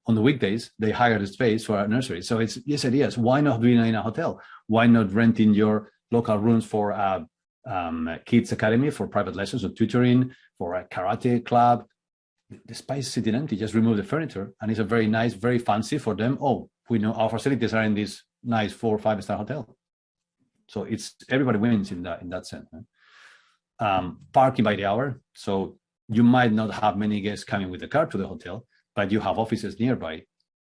On the weekdays, they hired a space for a nursery. So it's yes. Why not doing it in a hotel? Why not renting your local rooms for a kids academy for private lessons or tutoring, for a karate club? The space is sitting empty. Just remove the furniture, and it's a very nice, very fancy for them. Oh, we know our facilities are in this nice 4 or 5-star hotel. So it's everybody wins in that sense. Parking by the hour. So you might not have many guests coming with a car to the hotel, but you have offices nearby,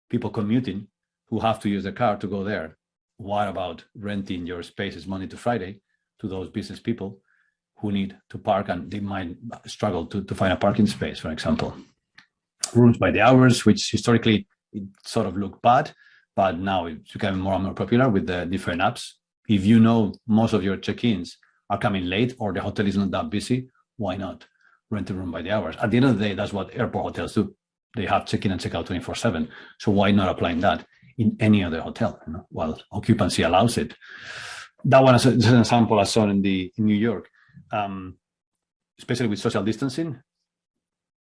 people commuting who have to use the car to go there. What about renting your spaces Monday to Friday to those business people who need to park and they might struggle to find a parking space, for example? Rooms by the hours, which historically it sort of looked bad, but now it's becoming more and more popular with the different apps. If you know most of your check-ins are coming late or the hotel is not that busy, why not rent a room by the hours? At the end of the day, that's what airport hotels do. They have check-in and check-out 24/7. So why not applying that in any other hotel? Well, occupancy allows it. That one is an example I saw in New York, especially with social distancing.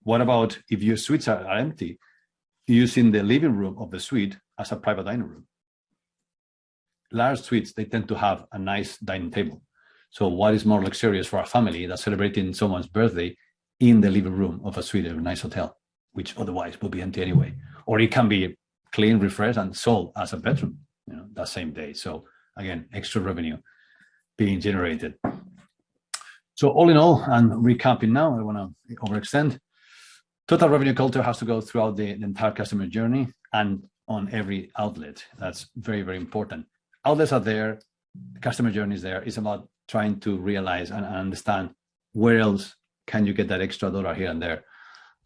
What about if your suites are empty, using the living room of the suite as a private dining room? Large suites, they tend to have a nice dining table. So what is more luxurious for a family that's celebrating someone's birthday in the living room of a suite of a nice hotel, which otherwise would be empty anyway? Or it can be clean, refreshed, and sold as a bedroom, that same day. So again, extra revenue being generated. So all in all, and recapping now, I don't want to overextend. Total revenue culture has to go throughout the entire customer journey and on every outlet. That's very, very important. Outlets are there, the customer journey is there. It's about trying to realize and understand where else can you get that extra dollar here and there.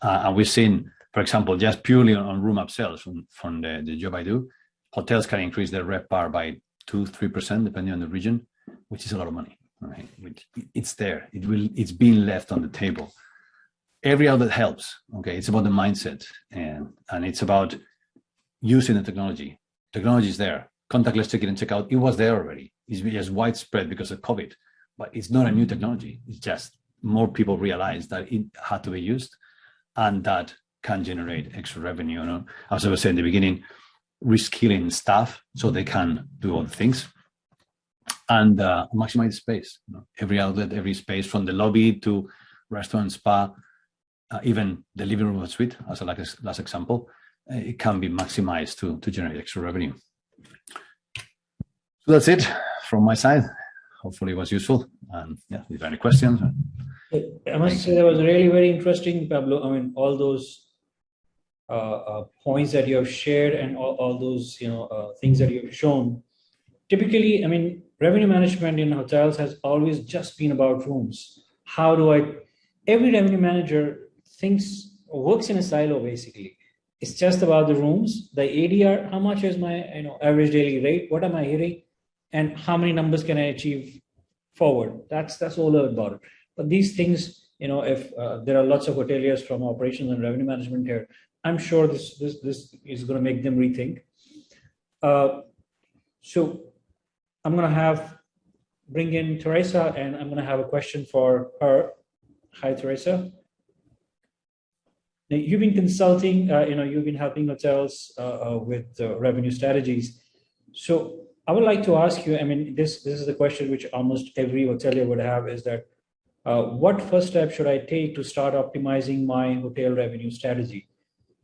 And we've seen, for example, just purely on room upsells from the job I do, hotels can increase their RevPAR by 2-3%, depending on the region, which is a lot of money. Right? It's there. It's being left on the table. Every outlet helps. Okay, it's about the mindset and it's about using the technology. Technology is there. Contactless check-in and check-out. It was there already. It's just widespread because of COVID, but it's not a new technology. It's just more people realize that it had to be used, and that can generate extra revenue. As I was saying in the beginning, reskilling staff so they can do all the things and maximize space. Every outlet, every space, from the lobby to restaurant, spa, even the living room or suite, as a last example, it can be maximized to generate extra revenue. So that's it from my side. Hopefully it was useful. And yeah, if there are any questions. I must say that was really very interesting, Pablo. I mean, all those points that you have shared and all those things that you have shown. Typically, I mean, revenue management in hotels has always just been about rooms. How do I? Every revenue manager works in a silo basically. It's just about the rooms, the ADR. How much is my average daily rate? What am I hitting, and how many numbers can I achieve forward? That's all about it. But these things, if there are lots of hoteliers from operations and revenue management here, I'm sure this is going to make them rethink. So I'm going to bring in Teresa, and I'm going to have a question for her. Hi, Teresa. Now, you've been consulting, you've been helping hotels with revenue strategies. So I would like to ask you, I mean, this is the question which almost every hotelier would have, is that what first step should I take to start optimizing my hotel revenue strategy?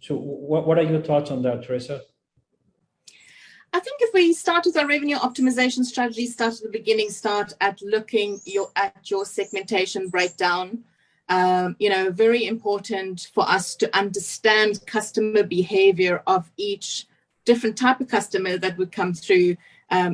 So what are your thoughts on that, Teresa? I think if we start with our revenue optimization strategy, start at the beginning, start at looking at your segmentation breakdown. Very important for us to understand customer behavior of each different type of customer that would come through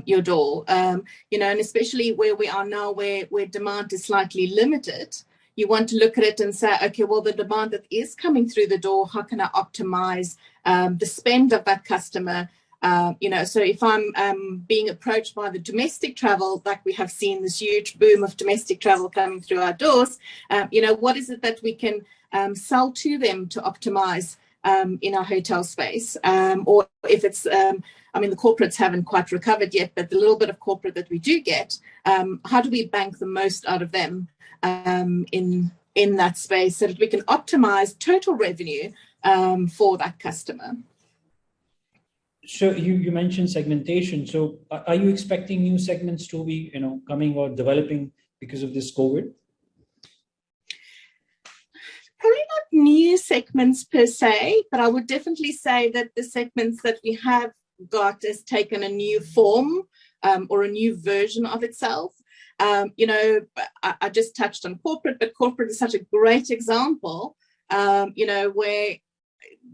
your door. And especially where we are now, where demand is slightly limited, you want to look at it and say, okay, well, the demand that is coming through the door, how can I optimize the spend of that customer? So if I'm being approached by the domestic travel, like we have seen this huge boom of domestic travel coming through our doors, what is it that we can sell to them to optimize in our hotel space? Or if it's, the corporates haven't quite recovered yet, but the little bit of corporate that we do get, how do we bank the most out of them in that space so that we can optimize total revenue for that customer? So you mentioned segmentation. So are you expecting new segments to be, coming or developing because of this COVID? Probably not new segments per se, but I would definitely say that the segments that we have got has taken a new form or a new version of itself. I just touched on corporate, but corporate is such a great example, where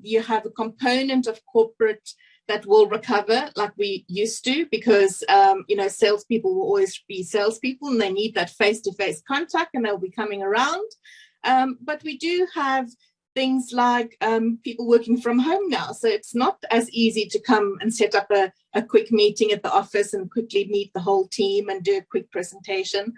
you have a component of corporate that will recover like we used to, because, salespeople will always be salespeople and they need that face-to-face contact and they'll be coming around. But we do have things like people working from home now. So it's not as easy to come and set up a quick meeting at the office and quickly meet the whole team and do a quick presentation,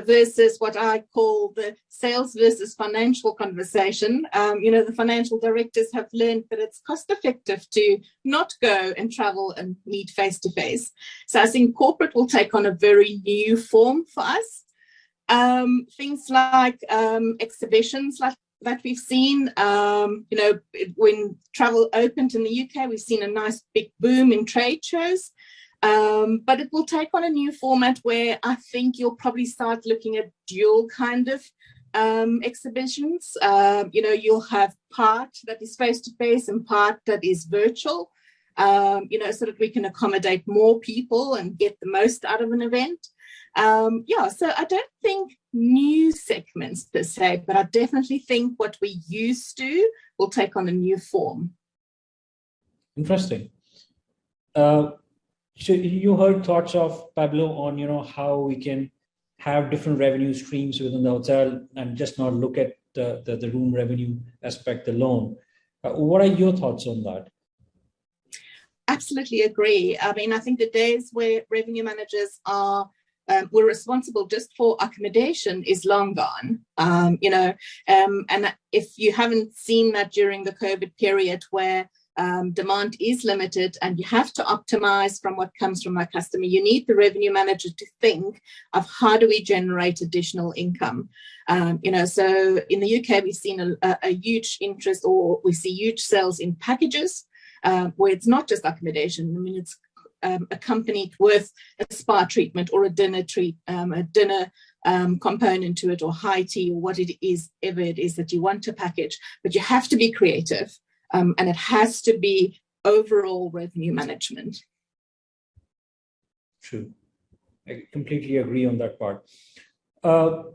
versus what I call the sales versus financial conversation. The financial directors have learned that it's cost effective to not go and travel and meet face to face. So I think corporate will take on a very new form for us. Things like exhibitions that we've seen, when travel opened in the UK, we've seen a nice big boom in trade shows, but it will take on a new format where I think you'll probably start looking at dual kind of exhibitions. You'll have part that is face-to-face and part that is virtual, so that we can accommodate more people and get the most out of an event. So I don't think new segments per se, but I definitely think what we used to will take on a new form. Interesting. So you heard thoughts of Pablo on, how we can have different revenue streams within the hotel and just not look at the room revenue aspect alone. What are your thoughts on that? Absolutely agree. I mean, I think the days where revenue managers we're responsible just for accommodation is long gone, and if you haven't seen that during the COVID period where demand is limited and you have to optimize from what comes from our customer, you need the revenue manager to think of how do we generate additional income. So in the UK, we've seen a huge interest, or we see huge sales in packages where it's not just accommodation. I mean, it's accompanied with a spa treatment or a dinner component to it, or high tea, or what it is, ever it is that you want to package. But you have to be creative, and it has to be overall revenue management. True. I completely agree on that part. So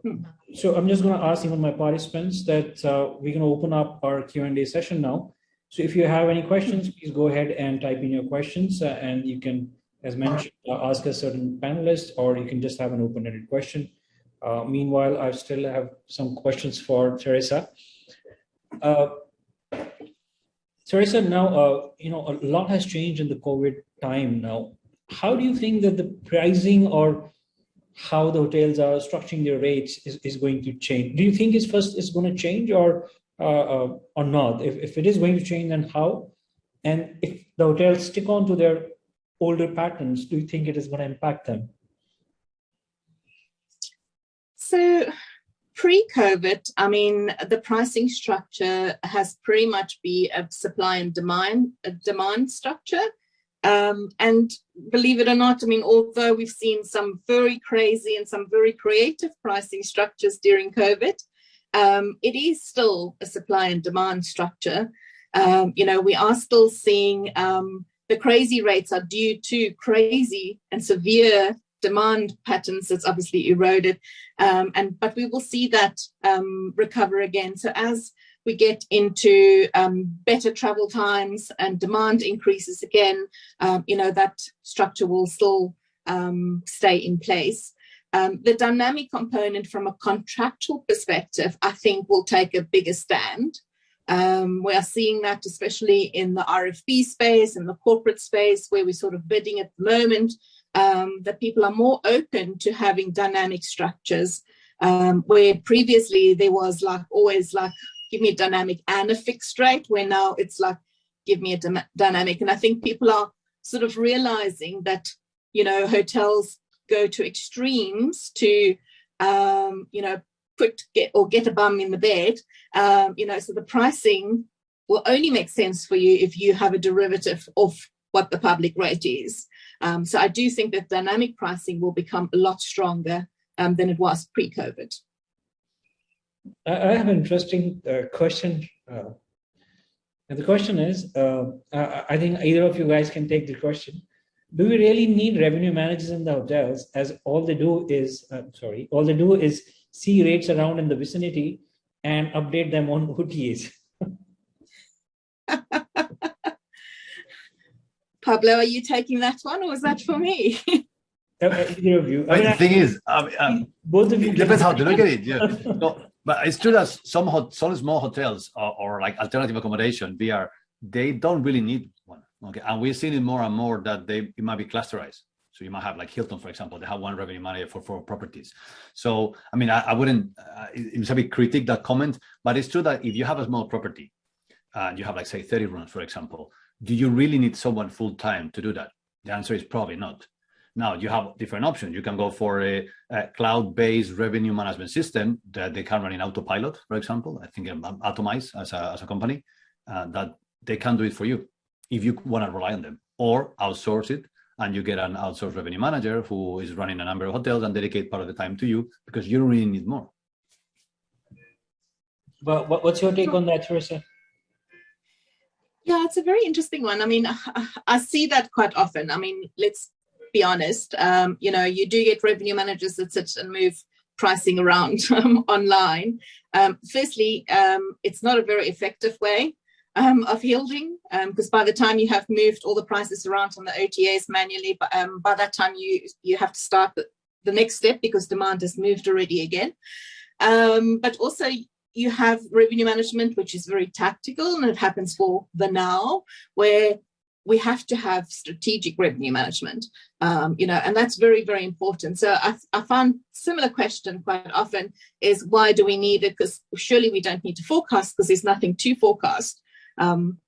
I'm just going to ask even my participants that we're going to open up our Q&A session now. So if you have any questions, please go ahead and type in your questions, and you can, as mentioned, ask a certain panelist, or you can just have an open-ended question. Meanwhile, I still have some questions for Teresa. Teresa, now, a lot has changed in the COVID time now. How do you think that the pricing or how the hotels are structuring their rates is going to change? Do you think it's going to change or not? If it is going to change, then how? And if the hotels stick on to their older patterns, do you think it is going to impact them? So pre-COVID, I mean, the pricing structure has pretty much been a supply and demand structure. And believe it or not, I mean, although we've seen some very crazy and some very creative pricing structures during COVID, it is still a supply and demand structure. We are still seeing the crazy rates are due to crazy and severe demand patterns that's obviously eroded, but we will see that recover again. So as we get into better travel times and demand increases again, that structure will still stay in place. The dynamic component from a contractual perspective, I think, will take a bigger stand. We are seeing that especially in the RFP space and the corporate space where we're sort of bidding at the moment, that people are more open to having dynamic structures, where previously there was always give me a dynamic and a fixed rate, where now it's give me a dynamic. And I think people are sort of realizing that, hotels go to extremes to, get a bum in the bed, so the pricing will only make sense for you if you have a derivative of what the public rate is. So I do think that dynamic pricing will become a lot stronger than it was pre-COVID. I have an interesting question. And the question is, I think either of you guys can take the question. Do we really need revenue managers in the hotels, as all they do is see rates around in the vicinity and update them on OTAs? Pablo, are you taking that one, or was that for me? Either of you. The thing is, both of you. It depends how to look at it. Yeah. No, but it's true that some small hotels or like alternative accommodation, they don't really need one. Okay, and we're seeing it more and more that it might be clusterized. So you might have like Hilton, for example, they have one revenue manager for 4 properties. So, I mean, I wouldn't, it's a bit critique that comment, but it's true that if you have a small property and you have like, say, 30 rooms, for example, do you really need someone full time to do that? The answer is probably not. Now, you have different options. You can go for a cloud-based revenue management system that they can run in autopilot, for example. I think Atomize as a company, that they can do it for you if you want to rely on them, or outsource it. And you get an outsourced revenue manager who is running a number of hotels and dedicate part of the time to you because you don't really need more. But what's your take on that, Teresa? Yeah, it's a very interesting one. I mean, I see that quite often. I mean, let's be honest. You do get revenue managers that sit and move pricing around online. Firstly, it's not a very effective way of yielding, because by the time you have moved all the prices around on the OTAs manually, by that time you have to start the next step because demand has moved already again. But also you have revenue management, which is very tactical, and it happens for the now, where we have to have strategic revenue management, and that's very, very important. So I find similar question quite often is, why do we need it? Because surely we don't need to forecast because there's nothing to forecast.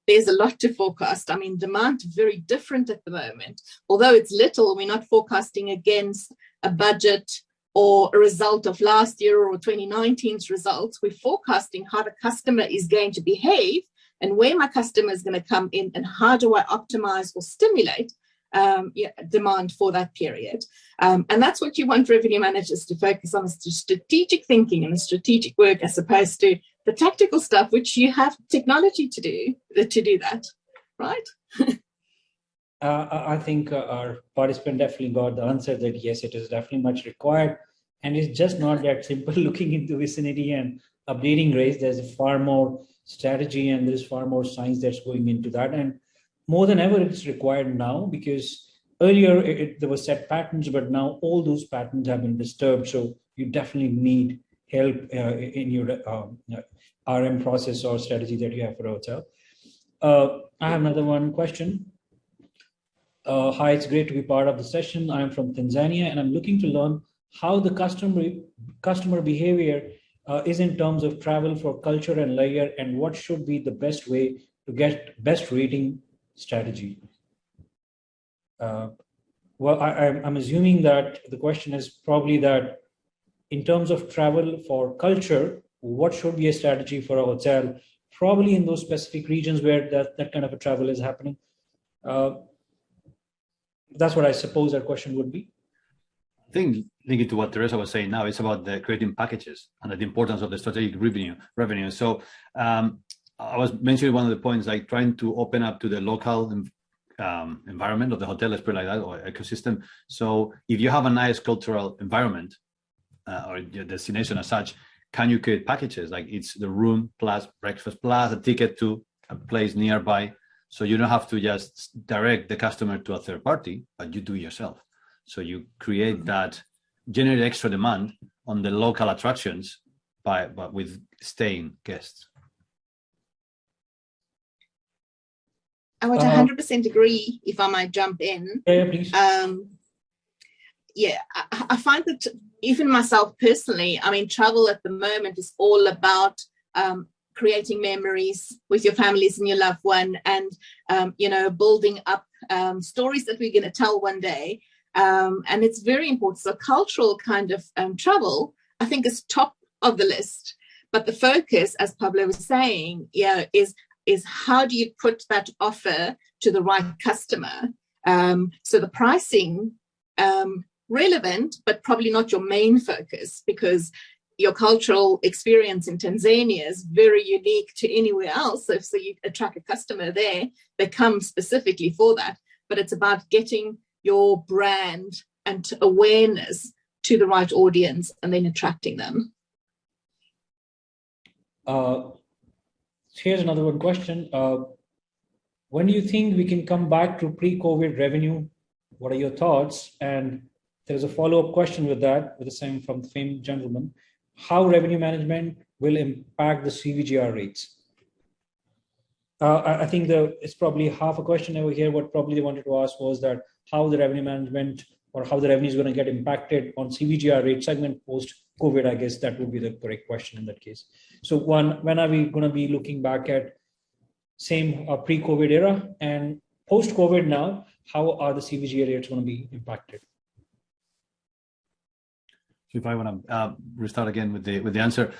There's a lot to forecast. I mean, demand is very different at the moment. Although it's little, we're not forecasting against a budget or a result of last year or 2019's results. We're forecasting how the customer is going to behave and where my customer is going to come in and how do I optimize or stimulate demand for that period. And that's what you want revenue managers to focus on, is the strategic thinking and the strategic work, as opposed to the tactical stuff, which you have technology to do that, right? I think our participant definitely got the answer that yes, it is definitely much required. And it's just not that simple looking into vicinity and updating rates. There's far more strategy, and there is far more science that's going into that. And more than ever, it's required now, because earlier there were set patterns, but now all those patterns have been disturbed. So you definitely need help in your RM process or strategy that you have for a hotel. I have another one question. Hi, it's great to be part of the session. I'm from Tanzania, and I'm looking to learn how the customer behavior is in terms of travel for culture and leisure, and what should be the best way to get best rating strategy. Well, I'm assuming that the question is probably that in terms of travel for culture, what should be a strategy for a hotel, probably in those specific regions where that kind of a travel is happening. That's what I suppose that question would be. I think linking to what Teresa was saying now, it's about the creating packages and the importance of the strategic revenue. So I was mentioning one of the points, like trying to open up to the local environment of the hotel, let's put it like that, or ecosystem. So if you have a nice cultural environment or your destination as such, can you create packages? Like it's the room plus breakfast plus a ticket to a place nearby. So you don't have to just direct the customer to a third party, but you do it yourself. So you create that, generate extra demand on the local attractions but with staying guests. I would 100% agree, if I might jump in. Yeah, please. I find that even myself personally, I mean, travel at the moment is all about creating memories with your families and your loved one, and building up stories that we're going to tell one day, and it's very important. So cultural kind of travel, I think, is top of the list, but the focus, as Pablo was saying, is how do you put that offer to the right customer. So the pricing relevant, but probably not your main focus, because your cultural experience in Tanzania is very unique to anywhere else. So you attract a customer there, they come specifically for that. But it's about getting your brand and awareness to the right audience and then attracting them. Here's another one question. When do you think we can come back to pre-COVID revenue? What are your thoughts? And there's a follow-up question with that, with the same from the same gentleman. How revenue management will impact the CVGR rates? I think it's probably half a question over here. What probably they wanted to ask was that how the revenue management or how the revenue is going to get impacted on CVGR rate segment post-COVID. I guess that would be the correct question in that case. So when are we going to be looking back at same pre-COVID era and post-COVID now? How are the CVGR rates going to be impacted? So if I want to restart again with the answer,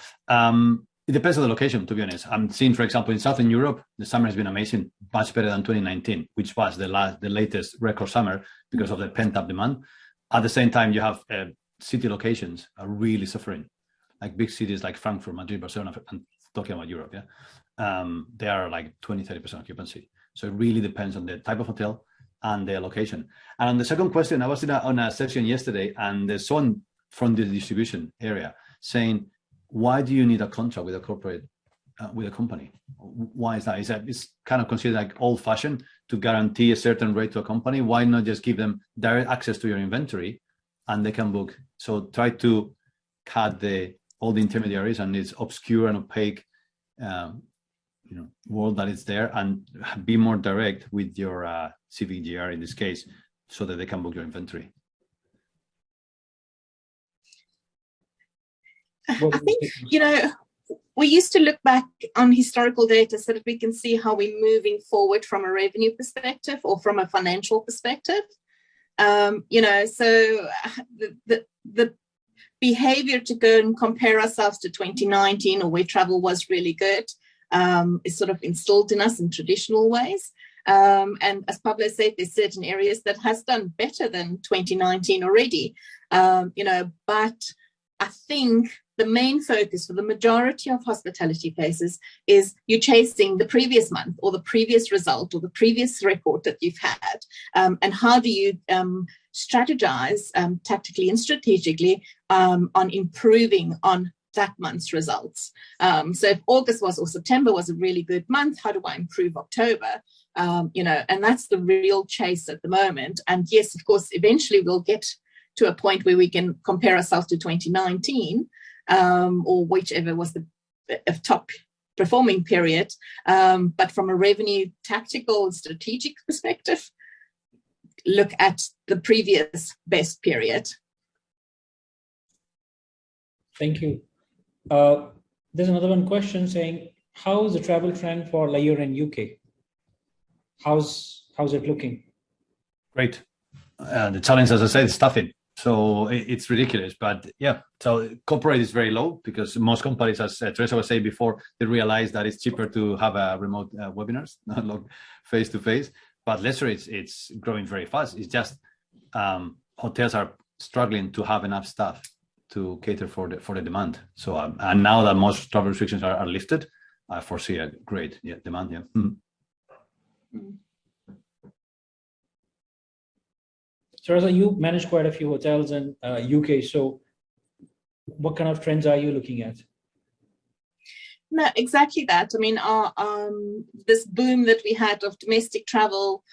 it depends on the location, to be honest. I'm seeing, for example, in Southern Europe, the summer has been amazing, much better than 2019, which was the latest record summer because of the pent-up demand. At the same time, you have city locations are really suffering, like big cities like Frankfurt, Madrid, Barcelona. I'm talking about Europe, they are like 20-30% occupancy. So it really depends on the type of hotel and the location. And on the second question, I was on a session yesterday, and there's someone from the distribution area saying, why do you need a contract with a corporate, with a company? Why is that? It's kind of considered like old fashioned to guarantee a certain rate to a company. Why not just give them direct access to your inventory and they can book? So try to cut all the intermediaries and this obscure and opaque world that is there, and be more direct with your CVGR in this case, so that they can book your inventory. I think, we used to look back on historical data so that we can see how we're moving forward from a revenue perspective or from a financial perspective. So the behavior to go and compare ourselves to 2019 or where travel was really good is sort of instilled in us in traditional ways. And as Pablo said, there's certain areas that has done better than 2019 already, but I think the main focus for the majority of hospitality places is you're chasing the previous month or the previous result or the previous record that you've had. And how do you strategize tactically and strategically on improving on that month's results. So if August was or September was a really good month, how do I improve October? And that's the real chase at the moment. And yes, of course, eventually we'll get to a point where we can compare ourselves to 2019 or whichever was the top performing period. But from a revenue tactical and strategic perspective, look at the previous best period. Thank you. There's another one question saying, how is the travel trend for Layer in UK? How's it looking? Great. The challenge, as I said, is staffing. So it's ridiculous. But yeah, so corporate is very low because most companies, as Teresa was saying before, they realize that it's cheaper to have a remote webinars, not face-to-face. But leisure, it's growing very fast. It's just hotels are struggling to have enough staff to cater for the demand. So and now that most travel restrictions are lifted, I foresee a great demand. Yeah. Teresa, you manage quite a few hotels in UK. So what kind of trends are you looking at? No, exactly that. I mean, this boom that we had of domestic travel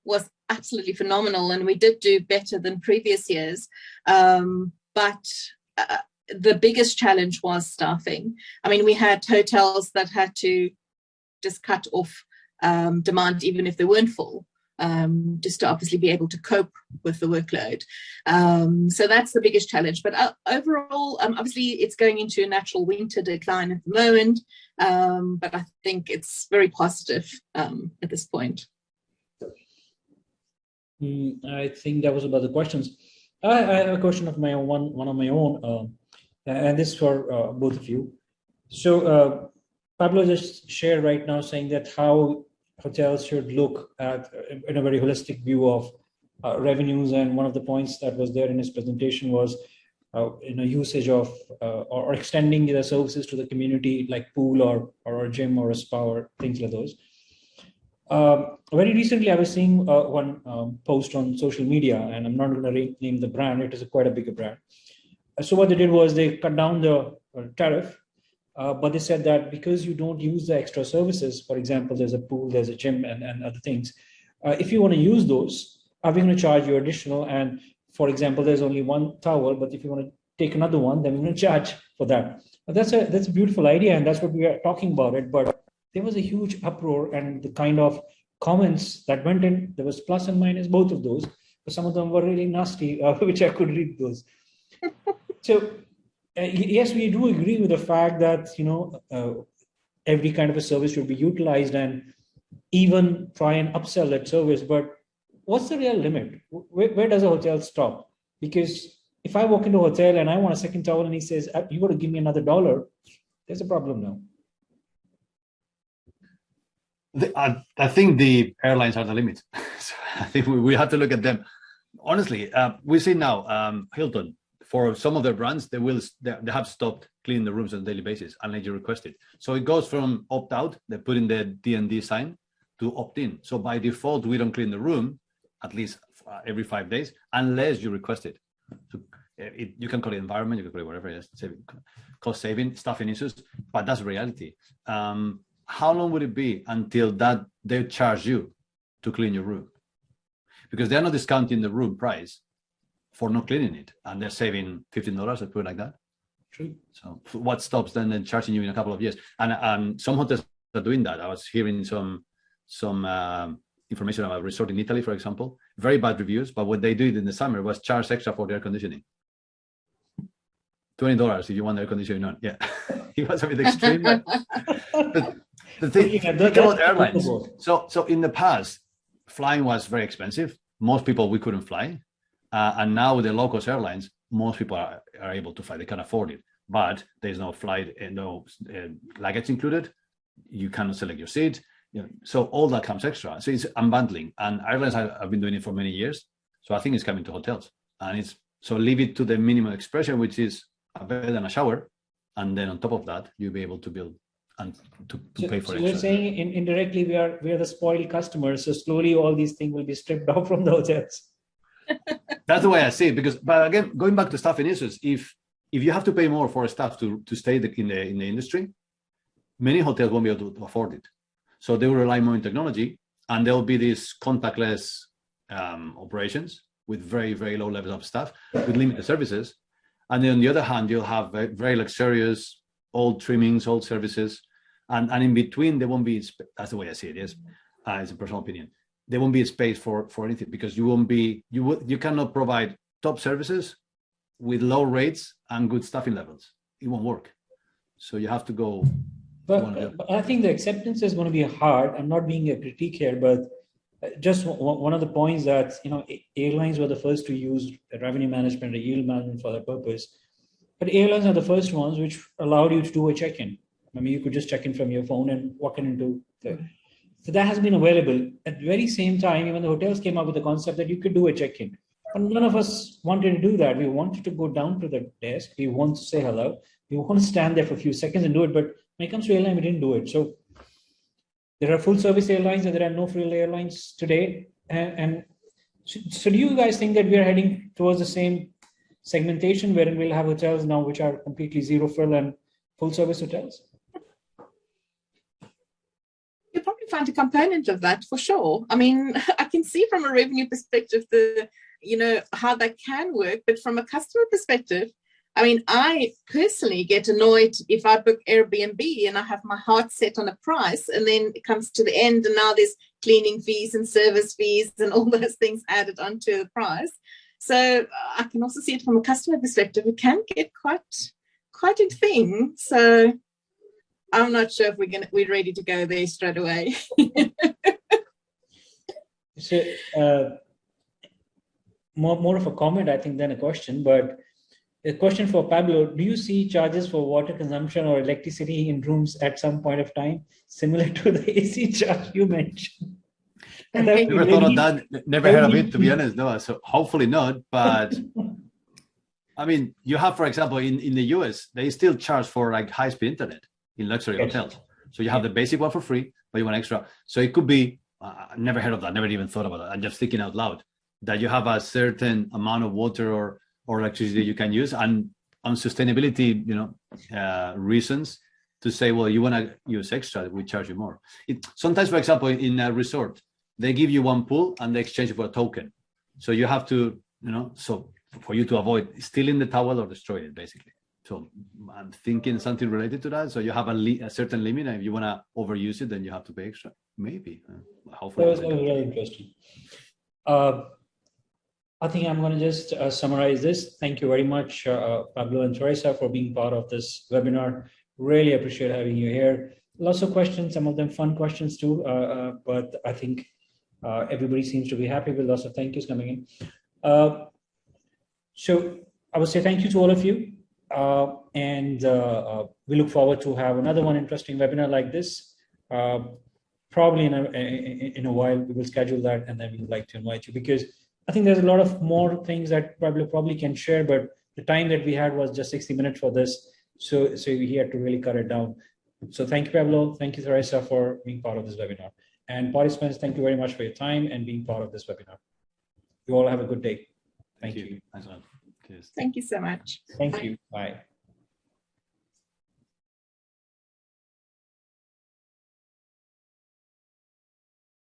was absolutely phenomenal, and we did do better than previous years. But the biggest challenge was staffing. I mean, we had hotels that had to just cut off demand, even if they weren't full, just to obviously be able to cope with the workload. So that's the biggest challenge. But overall, obviously, it's going into a natural winter decline at the moment. But I think it's very positive at this point. I think that was about the questions. I have a question of my own, one of my own, and this for both of you. So Pablo just shared right now saying that how hotels should look at in a very holistic view of revenues, and one of the points that was there in his presentation was usage of or extending the services to the community, like pool or a gym or a spa or things like those. Very recently, I was seeing one post on social media, and I'm not going to name the brand. It is quite a bigger brand. So what they did was they cut down the tariff, but they said that because you don't use the extra services, for example, there's a pool, there's a gym, and other things. If you want to use those, are we going to charge you additional? And for example, there's only one towel, but if you want to take another one, then we're going to charge for that. But that's a beautiful idea, and that's what we are talking about it. But there was a huge uproar, and the kind of comments that went in, there was plus and minus, both of those, but some of them were really nasty, which I could read those. So yes, we do agree with the fact that every kind of a service should be utilized and even try and upsell that service. But what's the real limit? Where does a hotel stop? Because if I walk into a hotel and I want a second towel and he says, you got to give me another $1, there's a problem now. I think the airlines are the limit. So I think we have to look at them. Honestly, we see now Hilton, for some of their brands, they have stopped cleaning the rooms on a daily basis unless you request it. So it goes from opt-out, they put in the D&D sign, to opt-in. So by default, we don't clean the room at least every 5 days unless you request it. So you can call it environment, you can call it whatever it is, cost saving, staffing issues, but that's reality. How long would it be until that they charge you to clean your room? Because they're not discounting the room price for not cleaning it, and they're saving $15, let's put it like that. True. So what stops then charging you in a couple of years? And some hotels are doing that. I was hearing some information about a resort in Italy, for example, very bad reviews, but what they did in the summer was charge extra for the air conditioning. $20 if you want the air conditioning on. Yeah, it was a bit extreme. But the thing about airlines. So in the past, flying was very expensive. Most people, we couldn't fly. And now with the low-cost airlines, most people are able to fly. They can afford it. But there's no flight, no luggage included. You cannot select your seat. So all that comes extra. So it's unbundling. And airlines have been doing it for many years. So I think it's coming to hotels. And so leave it to the minimum expression, which is a bed and a shower. And then on top of that, you'll be able to build and to pay for it. So you're saying indirectly we are the spoiled customers. So slowly all these things will be stripped off from the hotels. That's the way I see it. But again, going back to staffing issues, if if you have to pay more for staff to stay in the industry, many hotels won't be able to afford it. So they will rely more on technology, and there will be these contactless operations with very, very low levels of staff with limited services. And then on the other hand, you'll have very luxurious old trimmings, old services. And in between, there won't be, that's the way I see it, yes. It's a personal opinion. There won't be a space for anything, because you cannot provide top services with low rates and good staffing levels. It won't work. So you have to go. But I think the acceptance is going to be hard. I'm not being a critique here, but just one of the points that, airlines were the first to use revenue management or yield management for that purpose. But airlines are the first ones which allowed you to do a check-in. I mean, you could just check in from your phone and walk into the. So that has been available. At the very same time, even the hotels came up with the concept that you could do a check-in. But none of us wanted to do that. We wanted to go down to the desk. We want to say hello. We want to stand there for a few seconds and do it. But when it comes to airline, we didn't do it. So there are full service airlines and there are no frill airlines today. And so do you guys think that we are heading towards the same segmentation wherein we'll have hotels now which are completely zero frill and full service hotels? You'll probably find a component of that for sure. I mean, I can see from a revenue perspective how that can work, but from a customer perspective, I mean, I personally get annoyed if I book Airbnb and I have my heart set on a price, and then it comes to the end and now there's cleaning fees and service fees and all those things added onto the price. So I can also see it from a customer perspective. It can get quite a thing. So I'm not sure if we're ready to go there straight away. So more of a comment, I think, than a question, but a question for Pablo. Do you see charges for water consumption or electricity in rooms at some point of time, similar to the AC charge you mentioned? Never thought of that, never heard of it, to be honest. No, so hopefully not. But I mean, you have, for example, in the US, they still charge for like high-speed internet in luxury hotels. So you have the basic one for free, but you want extra. So it could be, never heard of that, never even thought about that. I'm just thinking out loud that you have a certain amount of water or electricity you can use, and on sustainability, reasons to say, well, you want to use extra, we charge you more. Sometimes, for example, in a resort, they give you one pool and they exchange it for a token. So you have to, so for you to avoid stealing the towel or destroy it, basically. So I'm thinking something related to that. So you have a certain limit, and if you want to overuse it, then you have to pay extra. Maybe. Hopefully. That was really interesting. I think I'm going to just summarize this. Thank you very much, Pablo and Teresa, for being part of this webinar. Really appreciate having you here. Lots of questions, some of them fun questions too, but I think everybody seems to be happy with lots of thank yous coming in. So I would say thank you to all of you. And we look forward to have another interesting webinar like this. Probably in a while, we will schedule that, and then we would like to invite you, because I think there's a lot of more things that Pablo probably can share, but the time that we had was just 60 minutes for this. So he had to really cut it down. So thank you, Pablo. Thank you, Teresa, for being part of this webinar. And participants, thank you very much for your time and being part of this webinar. You all have a good day. Thank you. Thanks a lot. Cheers. Thank you so much. Thank you. Bye.